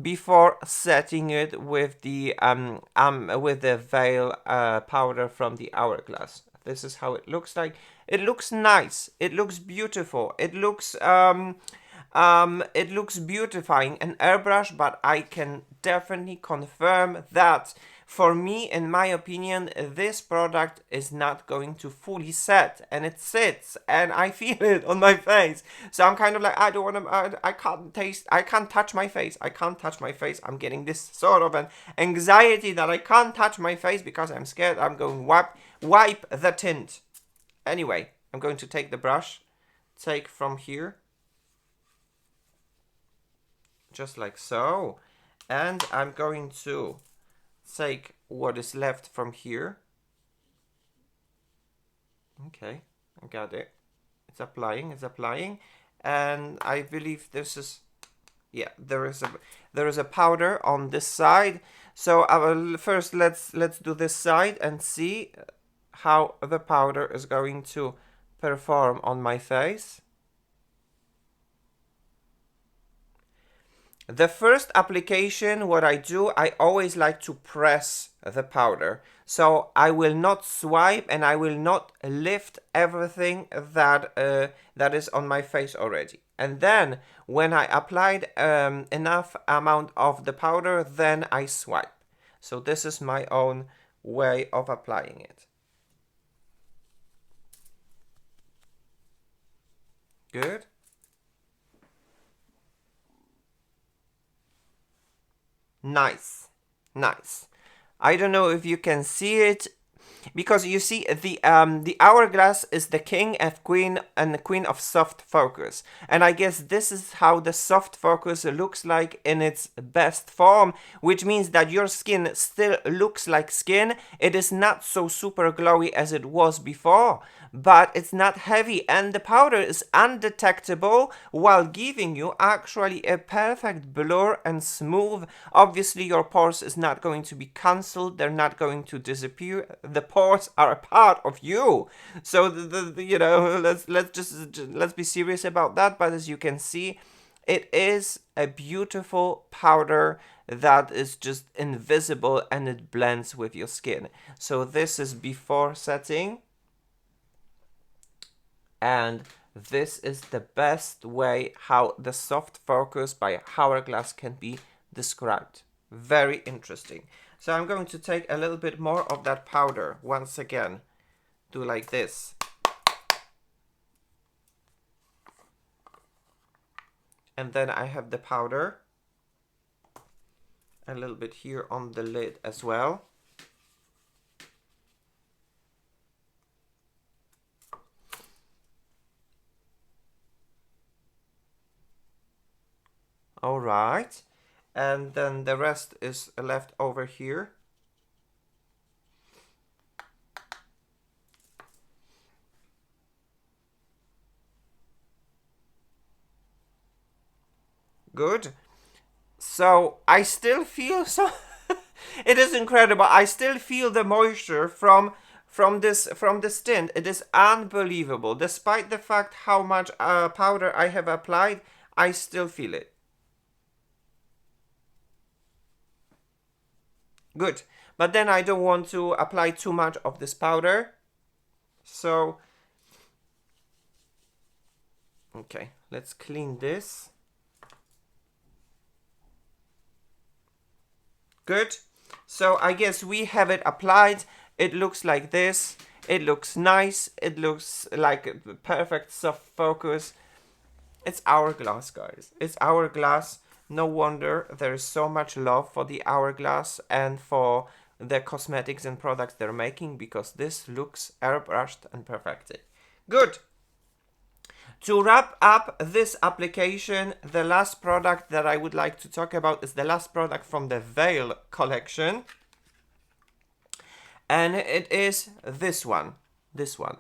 before setting it with the veil powder from the Hourglass. This is how it looks like. It looks nice. It looks beautiful. It looks beautifying, an airbrush, but I can definitely confirm that for me, in my opinion, this product is not going to fully set, and it sits, and I feel it on my face. So I'm kind of like, I don't want to, I can't touch my face. I'm getting this sort of an anxiety that I can't touch my face because I'm scared I'm going to wipe the tint. Anyway, I'm going to take the brush, take from here, just like so, and I'm going to take what is left from here. Okay, Got it. It's applying. And I believe this is, yeah, there is a powder on this side. So I will first let's do this side and see how the powder is going to perform on my face. The first application, what I do, I always like to press the powder. So I will not swipe and I will not lift everything that that is on my face already. And then when I applied enough amount of the powder, then I swipe. So this is my own way of applying it. Good. Nice. Nice. I don't know if you can see it, because you see the hourglass is the king and the queen of soft focus, and I guess this is how the soft focus looks like in its best form, which means that your skin still looks like skin. It is not so super glowy as it was before, but it's not heavy, and the powder is undetectable while giving you actually a perfect blur and smooth. Obviously your pores is not going to be cancelled, they're not going to disappear. The pores are a part of you. So the you know, let's be serious about that. But as you can see, it is a beautiful powder that is just invisible and it blends with your skin. So this is before setting, and this is the best way how the soft focus by Hourglass can be described. Very interesting. So I'm going to take a little bit more of that powder once again. Do like this. And then I have the powder a little bit here on the lid as well. All right. And then the rest is left over here. Good. So I still feel so it is incredible. I still feel the moisture from this tint. It is unbelievable. Despite the fact how much powder I have applied, I still feel it. Good. But then I don't want to apply too much of this powder. So, okay, let's clean this. Good. So I guess we have it applied. It looks like this. It looks nice. It looks like a perfect soft focus. It's Hourglass, guys. It's Hourglass. No wonder there is so much love for the Hourglass and for the cosmetics and products they're making, because this looks airbrushed and perfected. Good. To wrap up this application, the last product that I would like to talk about is the last product from the Veil collection. And it is this one. This one.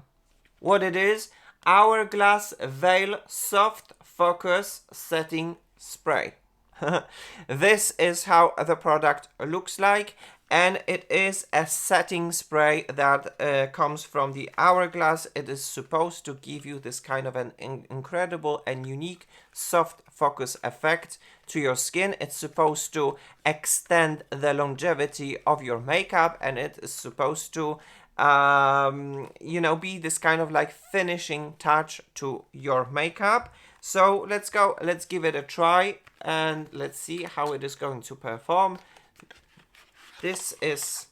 What it is? Hourglass Veil Soft Focus Setting Spray. This is how the product looks like, and it is a setting spray that comes from the Hourglass. It is supposed to give you this kind of an incredible and unique soft focus effect to your skin. It's supposed to extend the longevity of your makeup, and it is supposed to you know, be this kind of like finishing touch to your makeup. So let's go, let's give it a try, and let's see how it is going to perform. This is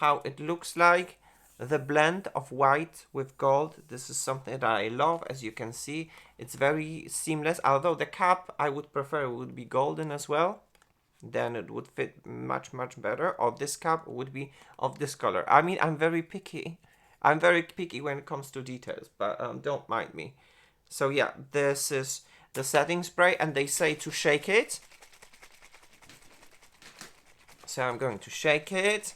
how it looks like. The blend of white with gold. This is something that I love. As you can see, it's very seamless. Although the cap, I would prefer it would be golden as well. Then it would fit much better. Or this cap would be of this color. I mean, I'm very picky. I'm very picky when it comes to details, but don't mind me. So yeah, this is the setting spray, and they say to shake it. So I'm going to shake it.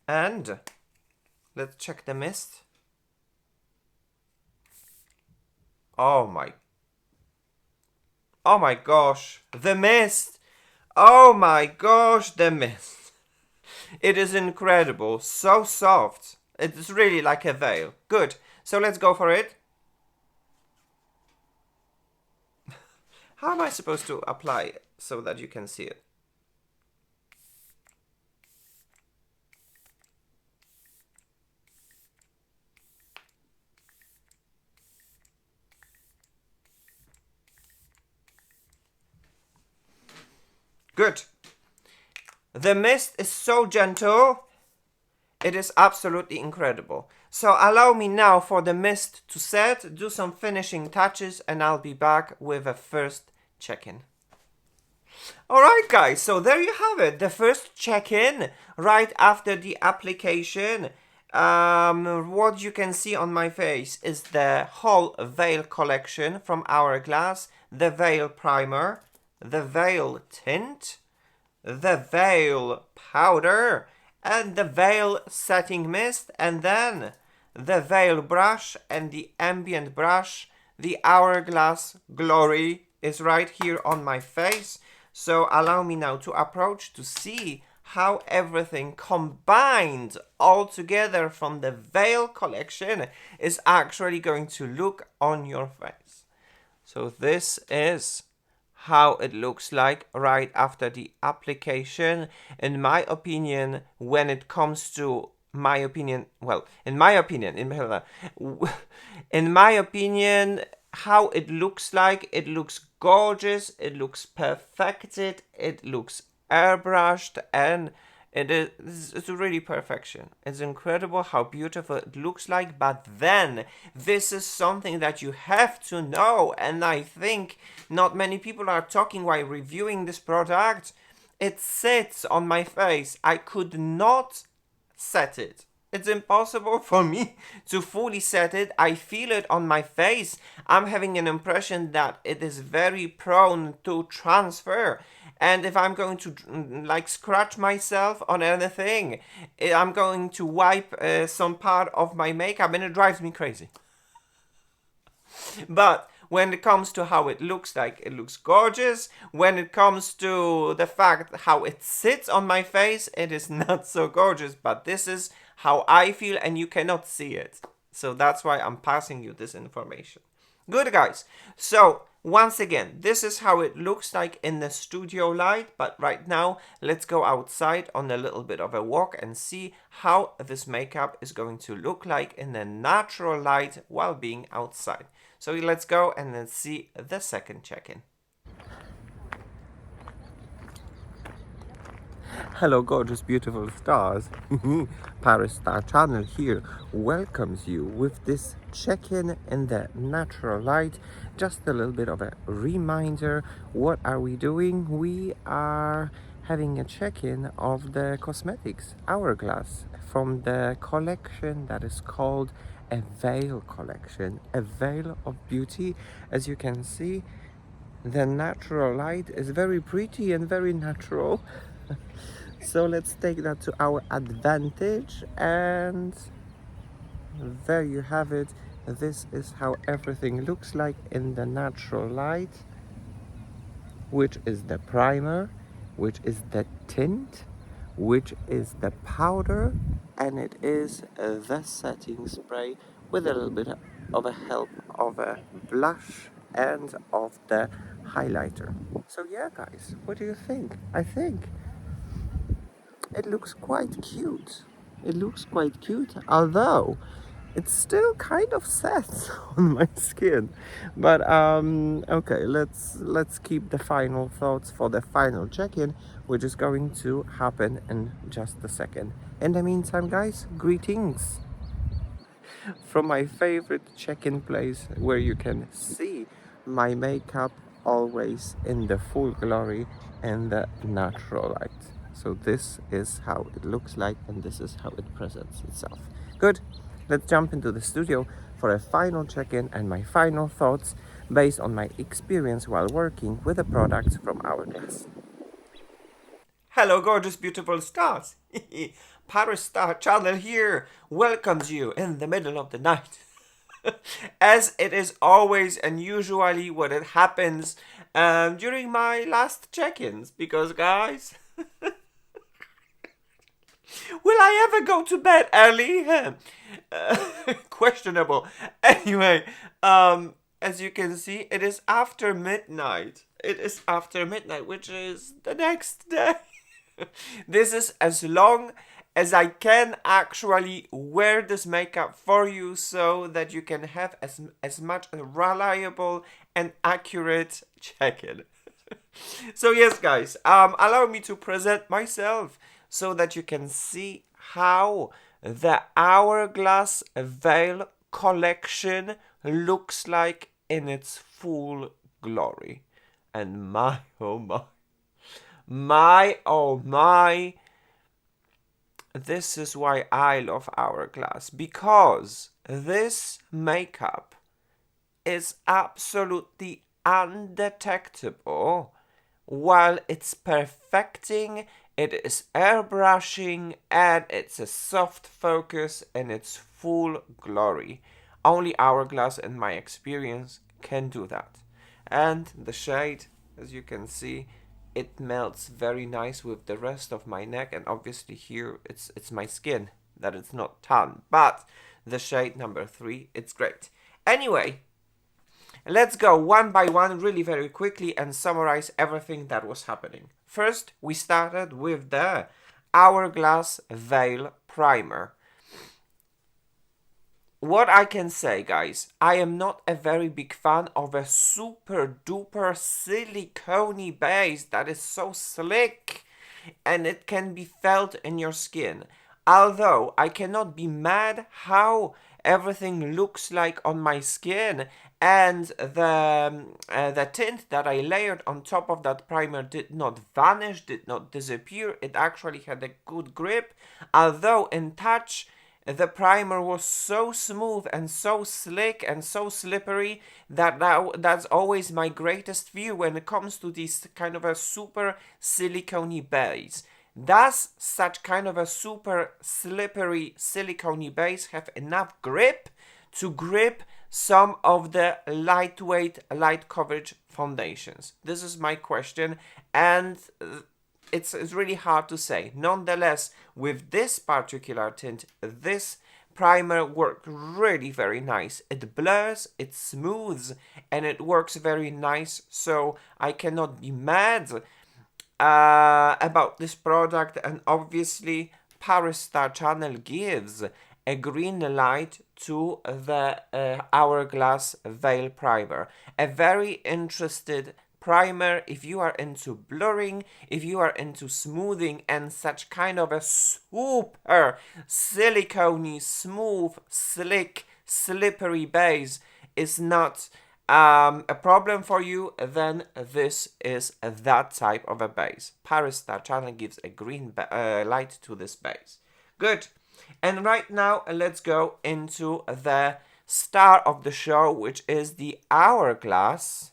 And Let's check the mist. Oh my gosh, the mist! Oh my gosh, the mist! It is incredible, so soft. It's really like a veil. Good, so let's go for it. How am I supposed to apply it so that you can see it? Good. The mist is so gentle. It is absolutely incredible. So allow me now for the mist to set, do some finishing touches, and I'll be back with a first check-in. Alright guys, so there you have it. The first check-in right after the application. What you can see on my face is the whole Veil Collection from Hourglass, the Veil Primer, the Veil Tint, the Veil Powder, and the Veil Setting Mist, and then the Veil Brush and the Ambient Brush. The Hourglass Glory is right here on my face. So allow me now to approach to see how everything combined all together from the Veil Collection is actually going to look on your face. So this is how it looks like right after the application. In my opinion, when it comes to my opinion, well, in my opinion, how it looks like, it looks gorgeous, it looks perfected, it looks airbrushed, and it's really perfection. It's incredible how beautiful it looks like, but then this is something that you have to know, and I think not many people are talking while reviewing this product. It sits on my face. I could not set it. It's impossible for me to fully set it. I feel it on my face. I'm having an impression that it is very prone to transfer. And if I'm going to like scratch myself on anything, I'm going to wipe some part of my makeup and it drives me crazy. But when it comes to how it looks like, it looks gorgeous. When it comes to the fact how it sits on my face, it is not so gorgeous. But this is how I feel and you cannot see it. So that's why I'm passing you this information. Good guys. So once again, this is how it looks like in the studio light. But right now, let's go outside on a little bit of a walk and see how this makeup is going to look like in the natural light while being outside. So let's go and then see the second check-in. Hello gorgeous beautiful stars. Paris Star Channel here welcomes you with this check-in in the natural light. Just a little bit of a reminder, what are we doing? We are having a check-in of the cosmetics Hourglass from the collection that is called a Veil Collection, a veil of beauty. As you can see, the natural light is very pretty and very natural. So let's take that to our advantage, and there you have it. This is how everything looks like in the natural light, which is the primer, which is the tint, which is the powder, and it is the setting spray with a little bit of a help of a blush and of the highlighter. So yeah guys, what do you think? I think it looks quite cute. It looks quite cute, although it's still kind of set on my skin. But okay, let's keep the final thoughts for the final check-in, which is going to happen in just a second. In the meantime guys, greetings from my favorite check-in place where you can see my makeup always in the full glory and the natural light. So this is how it looks like, and this is how it presents itself. Good, let's jump into the studio for a final check-in and my final thoughts based on my experience while working with the products from Hourglass. Hello, gorgeous, beautiful stars. Paris Star Channel here welcomes you in the middle of the night. As it is always and usually what it happens during my last check-ins. Because, guys, will I ever go to bed early? Questionable. Anyway, as you can see, it is after midnight. It is after midnight, which is the next day. This is as long as I can actually wear this makeup for you so that you can have as much a reliable and accurate check-in. So yes, guys, allow me to present myself so that you can see how the Hourglass Veil Collection looks like in its full glory. And my, oh my, this is why I love Hourglass, because this makeup is absolutely undetectable while it's perfecting, it is airbrushing, and it's a soft focus in its full glory. Only Hourglass, in my experience, can do that. And the shade, as you can see, it melts very nice with the rest of my neck, and obviously here it's my skin that it's not tan, but the shade number 3, it's great. Anyway, let's go one by one really very quickly and summarize everything that was happening. First, we started with the Hourglass Veil Primer. What I can say, guys, I am not a very big fan of a super duper silicone base that is so slick and it can be felt in your skin. Although I cannot be mad how everything looks like on my skin, and the tint that I layered on top of that primer did not vanish, did not disappear. It actually had a good grip, although in touch the primer was so smooth and so slick and so slippery that's always my greatest fear when it comes to this kind of a super silicone base. Does such kind of a super slippery silicone base have enough grip to grip some of the lightweight light coverage foundations? This is my question, and it's really hard to say. Nonetheless, with this particular tint, this primer worked really very nice. It blurs, it smooths, and it works very nice, so I cannot be mad about this product. And obviously Paris Star Channel gives a green light to the Hourglass Veil Primer. A very interested primer if you are into blurring, if you are into smoothing, and such kind of a super silicone, smooth, slick, slippery base is not a problem for you, then this is that type of a base. Paris Star Channel gives a green light to this base. Good. And right now, let's go into the star of the show, which is the Hourglass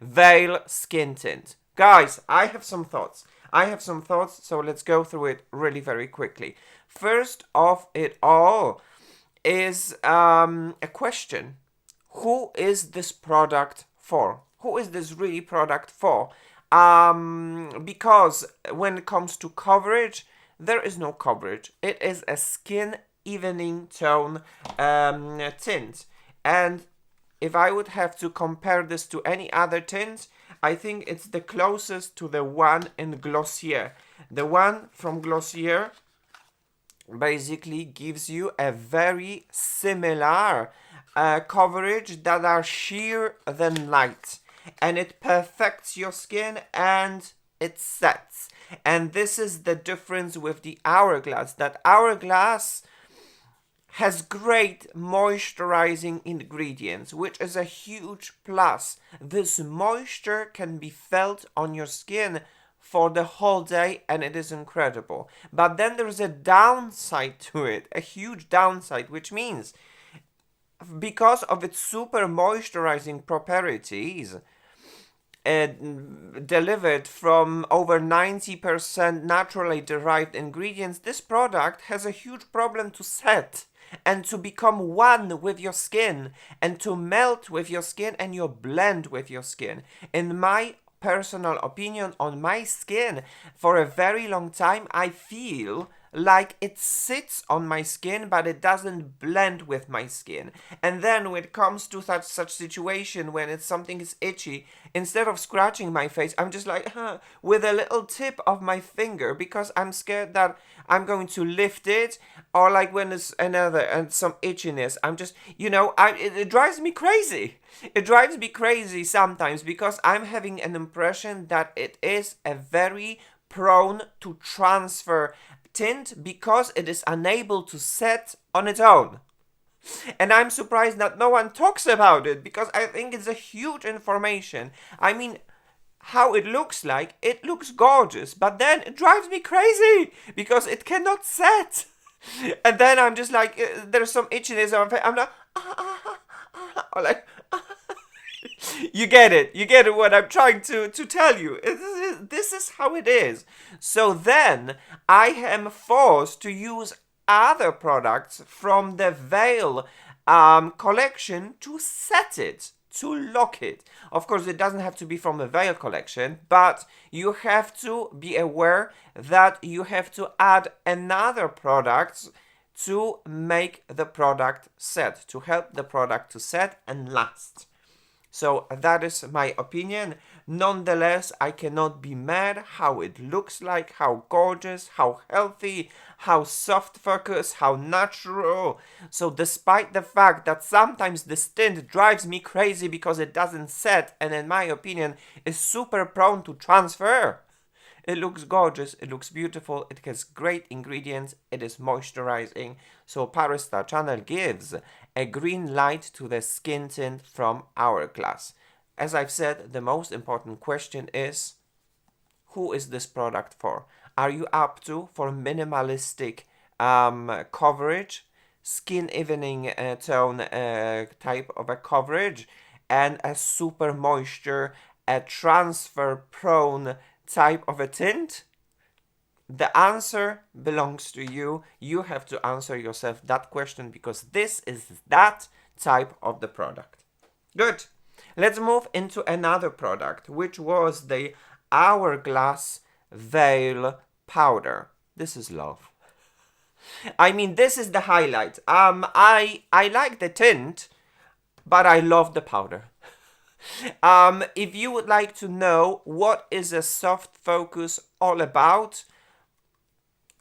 Veil Skin Tint. Guys, I have some thoughts, so let's go through it really very quickly. First of it all is a question. Who is this product for? Who is this really product for? Because when it comes to coverage, there is no coverage. It is a skin evening tone tint. And if I would have to compare this to any other tint, I think it's the closest to the one in Glossier. The one from Glossier basically gives you a very similar coverage that are sheer than light. And it perfects your skin and it sets. And this is the difference with the Hourglass. That Hourglass has great moisturizing ingredients, which is a huge plus. This moisture can be felt on your skin for the whole day, and it is incredible. But then there's a downside to it, a huge downside, which means because of its super moisturizing properties, delivered from over 90% naturally derived ingredients, this product has a huge problem to set and to become one with your skin and to melt with your skin and you blend with your skin. In my personal opinion, on my skin, for a very long time, I feel like it sits on my skin, but it doesn't blend with my skin. And then when it comes to such situation, when it's something is itchy, instead of scratching my face, I'm just like, with a little tip of my finger, because I'm scared that I'm going to lift it, or like when it's some itchiness, I'm just, it drives me crazy. It drives me crazy sometimes because I'm having an impression that it is a very prone to transfer tint because it is unable to set on its own. And I'm surprised that no one talks about it because I think it's a huge information. I mean, how it looks like, it looks gorgeous, but then it drives me crazy because it cannot set. And then I'm just like, there's some itchiness on my face. I'm like, or like, you get it what I'm trying to tell you. This is how it is. So then I am forced to use other products from the Veil collection to set it, to lock it. Of course, it doesn't have to be from the Veil collection, but you have to be aware that you have to add another product to make the product set, to help the product to set and last. So that is my opinion. Nonetheless, I cannot be mad how it looks like, how gorgeous, how healthy, how soft focus, how natural. So despite the fact that sometimes this tint drives me crazy because it doesn't set and in my opinion is super prone to transfer, it looks gorgeous, it looks beautiful, it has great ingredients, it is moisturizing. So Paris Star Channel gives a green light to the skin tint from Hourglass. As I've said, the most important question is, who is this product for? Are you up to for minimalistic coverage, skin evening tone type of a coverage, and a super moisture, a transfer prone type of a tint? The answer belongs to you. You have to answer yourself that question because this is that type of the product. Good. Let's move into another product, which was the Hourglass Veil Powder. This is love. I mean, this is the highlight. I like the tint, but I love the powder. If you would like to know what is a soft focus all about,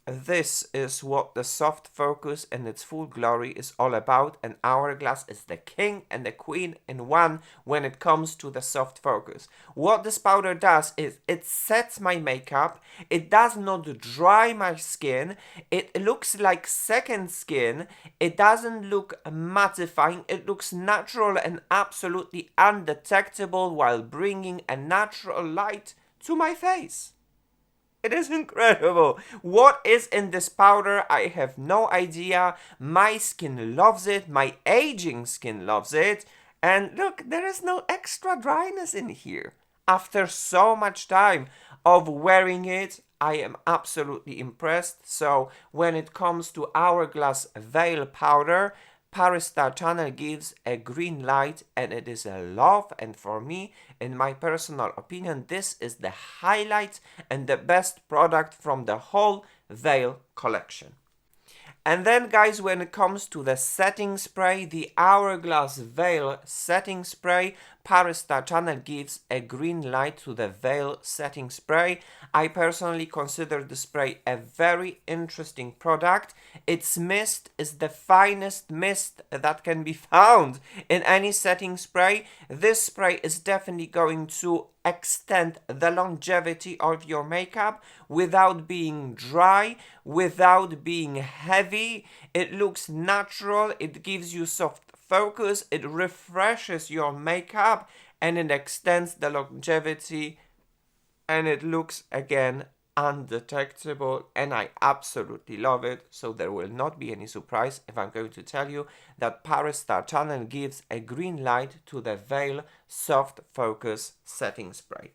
this is what the soft focus in its full glory is all about, and Hourglass is the king and the queen in one when it comes to the soft focus. What this powder does is it sets my makeup, it does not dry my skin, it looks like second skin, it doesn't look mattifying, it looks natural and absolutely undetectable while bringing a natural light to my face. It is incredible. What is in this powder? I have no idea. My skin loves it. My aging skin loves it. And look, there is no extra dryness in here. After so much time of wearing it, I am absolutely impressed. So when it comes to Hourglass Veil Powder, Paris Star Channel gives a green light and it is a love, and for me, in my personal opinion, this is the highlight and the best product from the whole Veil collection. And then guys, when it comes to the setting spray, the Hourglass Veil setting spray, Paris Star Channel gives a green light to the Veil setting spray. I personally consider the spray a very interesting product. Its mist is the finest mist that can be found in any setting spray. This spray is definitely going to extend the longevity of your makeup without being dry, without being heavy. It looks natural, it gives you soft focus, it refreshes your makeup, and it extends the longevity, and it looks again undetectable, and I absolutely love it. So there will not be any surprise if I'm going to tell you that Paris Star Channel gives a green light to the Veil Soft Focus Setting Spray.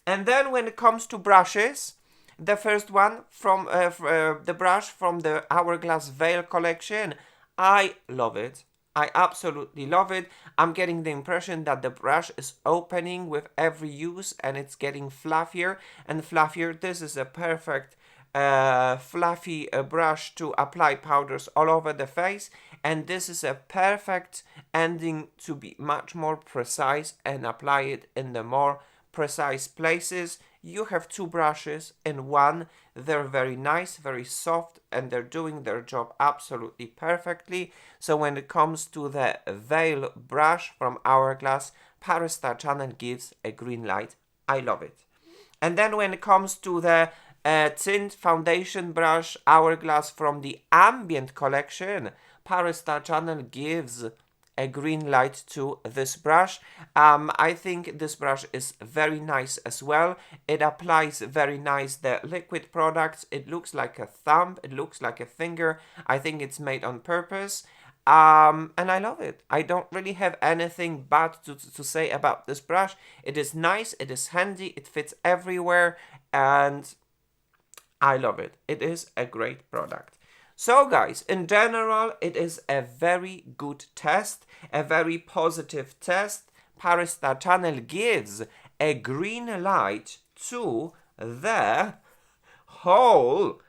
And then when it comes to brushes, the first one from the brush from the Hourglass Veil Collection, I love it. I absolutely love it. I'm getting the impression that the brush is opening with every use and it's getting fluffier and fluffier. This is a perfect fluffy brush to apply powders all over the face, and this is a perfect ending to be much more precise and apply it in the more precise places. You have two brushes in one. They're very nice, very soft, and they're doing their job absolutely perfectly. So when it comes to the Veil brush from Hourglass, Paris Star Channel gives a green light. I love it. And then when it comes to the Tint foundation brush Hourglass from the Ambient collection, Paris Star Channel gives a green light to this brush. I think this brush is very nice as well. It applies very nice the liquid products. It looks like a thumb. It looks like a finger. I think it's made on purpose. And I love it. I don't really have anything bad to say about this brush. It is nice. It is handy. It fits everywhere. And I love it. It is a great product. So guys, in general, it is a very good test, a very positive test. Paris Star Channel gives a green light to the whole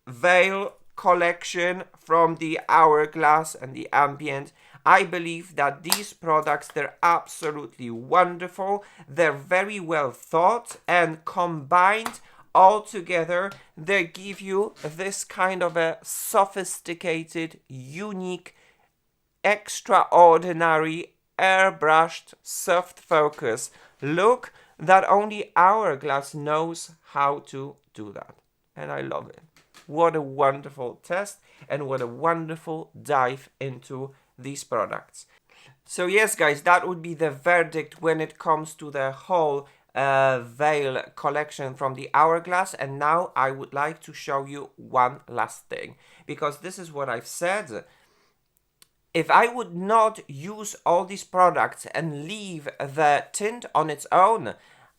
Veil collection from the Hourglass and the Ambient. I believe that these products, they're absolutely wonderful. They're very well thought, and combined all together, they give you this kind of a sophisticated, unique, extraordinary, airbrushed, soft focus look that only Hourglass knows how to do that. And I love it. What a wonderful test, and what a wonderful dive into these products. So yes, guys, that would be the verdict when it comes to the whole Veil collection from the Hourglass. And now I would like to show you one last thing, because this is what I've said. If I would not use all these products and leave the tint on its own,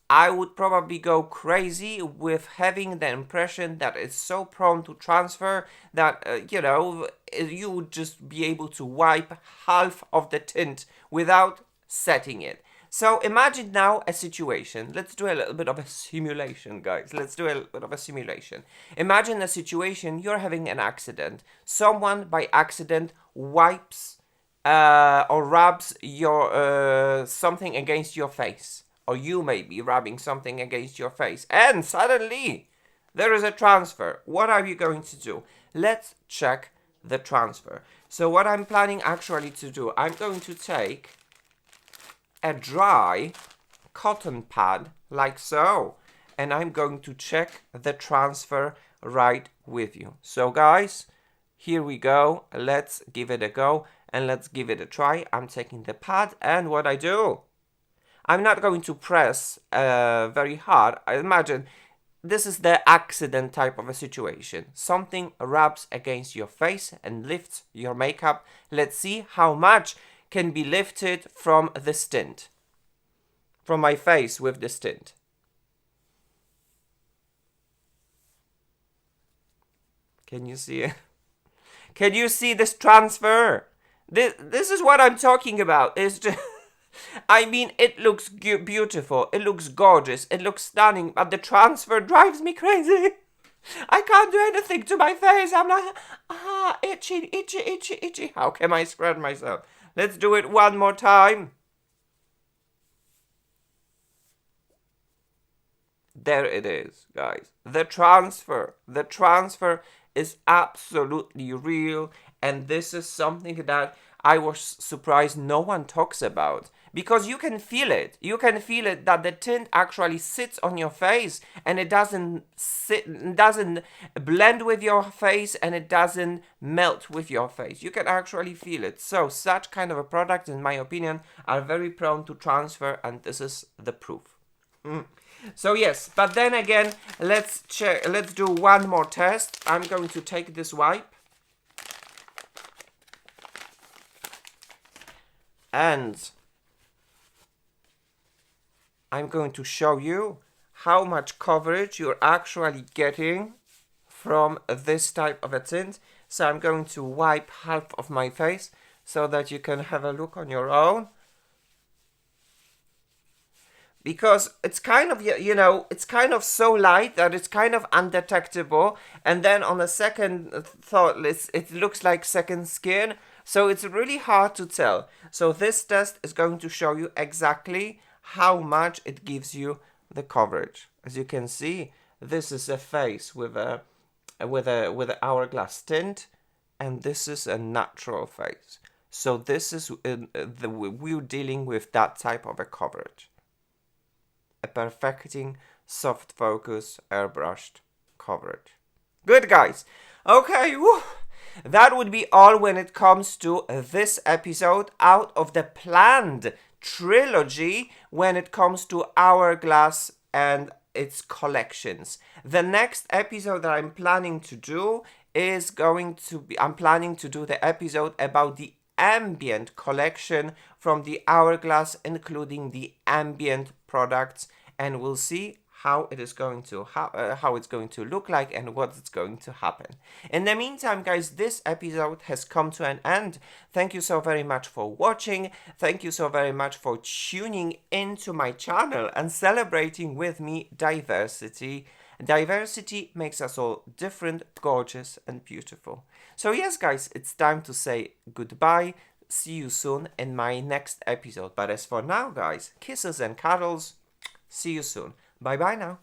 I would probably go crazy with having the impression that it's so prone to transfer that, you would just be able to wipe half of the tint without setting it. So imagine now a situation. Let's do a little bit of a simulation, guys. Let's do a little bit of a simulation. Imagine a situation, you're having an accident. Someone by accident wipes or rubs your something against your face. Or you may be rubbing something against your face. And suddenly there is a transfer. What are you going to do? Let's check the transfer. So what I'm planning actually to do, I'm going to take a dry cotton pad like so, and I'm going to check the transfer right with you. So guys, here we go. Let's give it a go and let's give it a try. I'm taking the pad, and what I do, I'm not going to press very hard. I imagine this is the accident type of a situation. Something rubs against your face and lifts your makeup. Let's see how much can be lifted from the tint, from my face with this tint. Can you see it? Can you see this transfer? This is what I'm talking about. It's just, I mean, it looks beautiful. It looks gorgeous. It looks stunning. But the transfer drives me crazy. I can't do anything to my face. I'm like, itchy, itchy, itchy, itchy. How can I spread myself? Let's do it one more time. There it is, guys. The transfer is absolutely real. And this is something that I was surprised no one talks about. Because you can feel it. You can feel it that the tint actually sits on your face, and it doesn't blend with your face, and it doesn't melt with your face. You can actually feel it. So such kind of a product, in my opinion, are very prone to transfer, and this is the proof. So yes, but then again, let's check. Let's do one more test. I'm going to take this wipe. And I'm going to show you how much coverage you're actually getting from this type of a tint. So I'm going to wipe half of my face so that you can have a look on your own. Because it's kind of, you know, it's kind of so light that it's kind of undetectable. And then on a second thought, it looks like second skin. So it's really hard to tell. So this test is going to show you exactly how much it gives you the coverage. As you can see, this is a face with a hourglass tint, and this is a natural face. So this is we're dealing with that type of a coverage. A perfecting soft focus airbrushed coverage. Good, guys. Okay, whew. That would be all when it comes to this episode out of the planned trilogy when it comes to Hourglass and its collections. The next episode that I'm planning to do is I'm planning to do the episode about the ambient collection from the Hourglass, including the ambient products, and we'll see how it is going to how it's going to look like and what's going to happen. In the meantime, guys, this episode has come to an end. Thank you so very much for watching. Thank you so very much for tuning into my channel and celebrating with me diversity. Diversity makes us all different, gorgeous, and beautiful. So yes, guys, it's time to say goodbye. See you soon in my next episode. But as for now, guys, kisses and cuddles. See you soon. Bye bye now.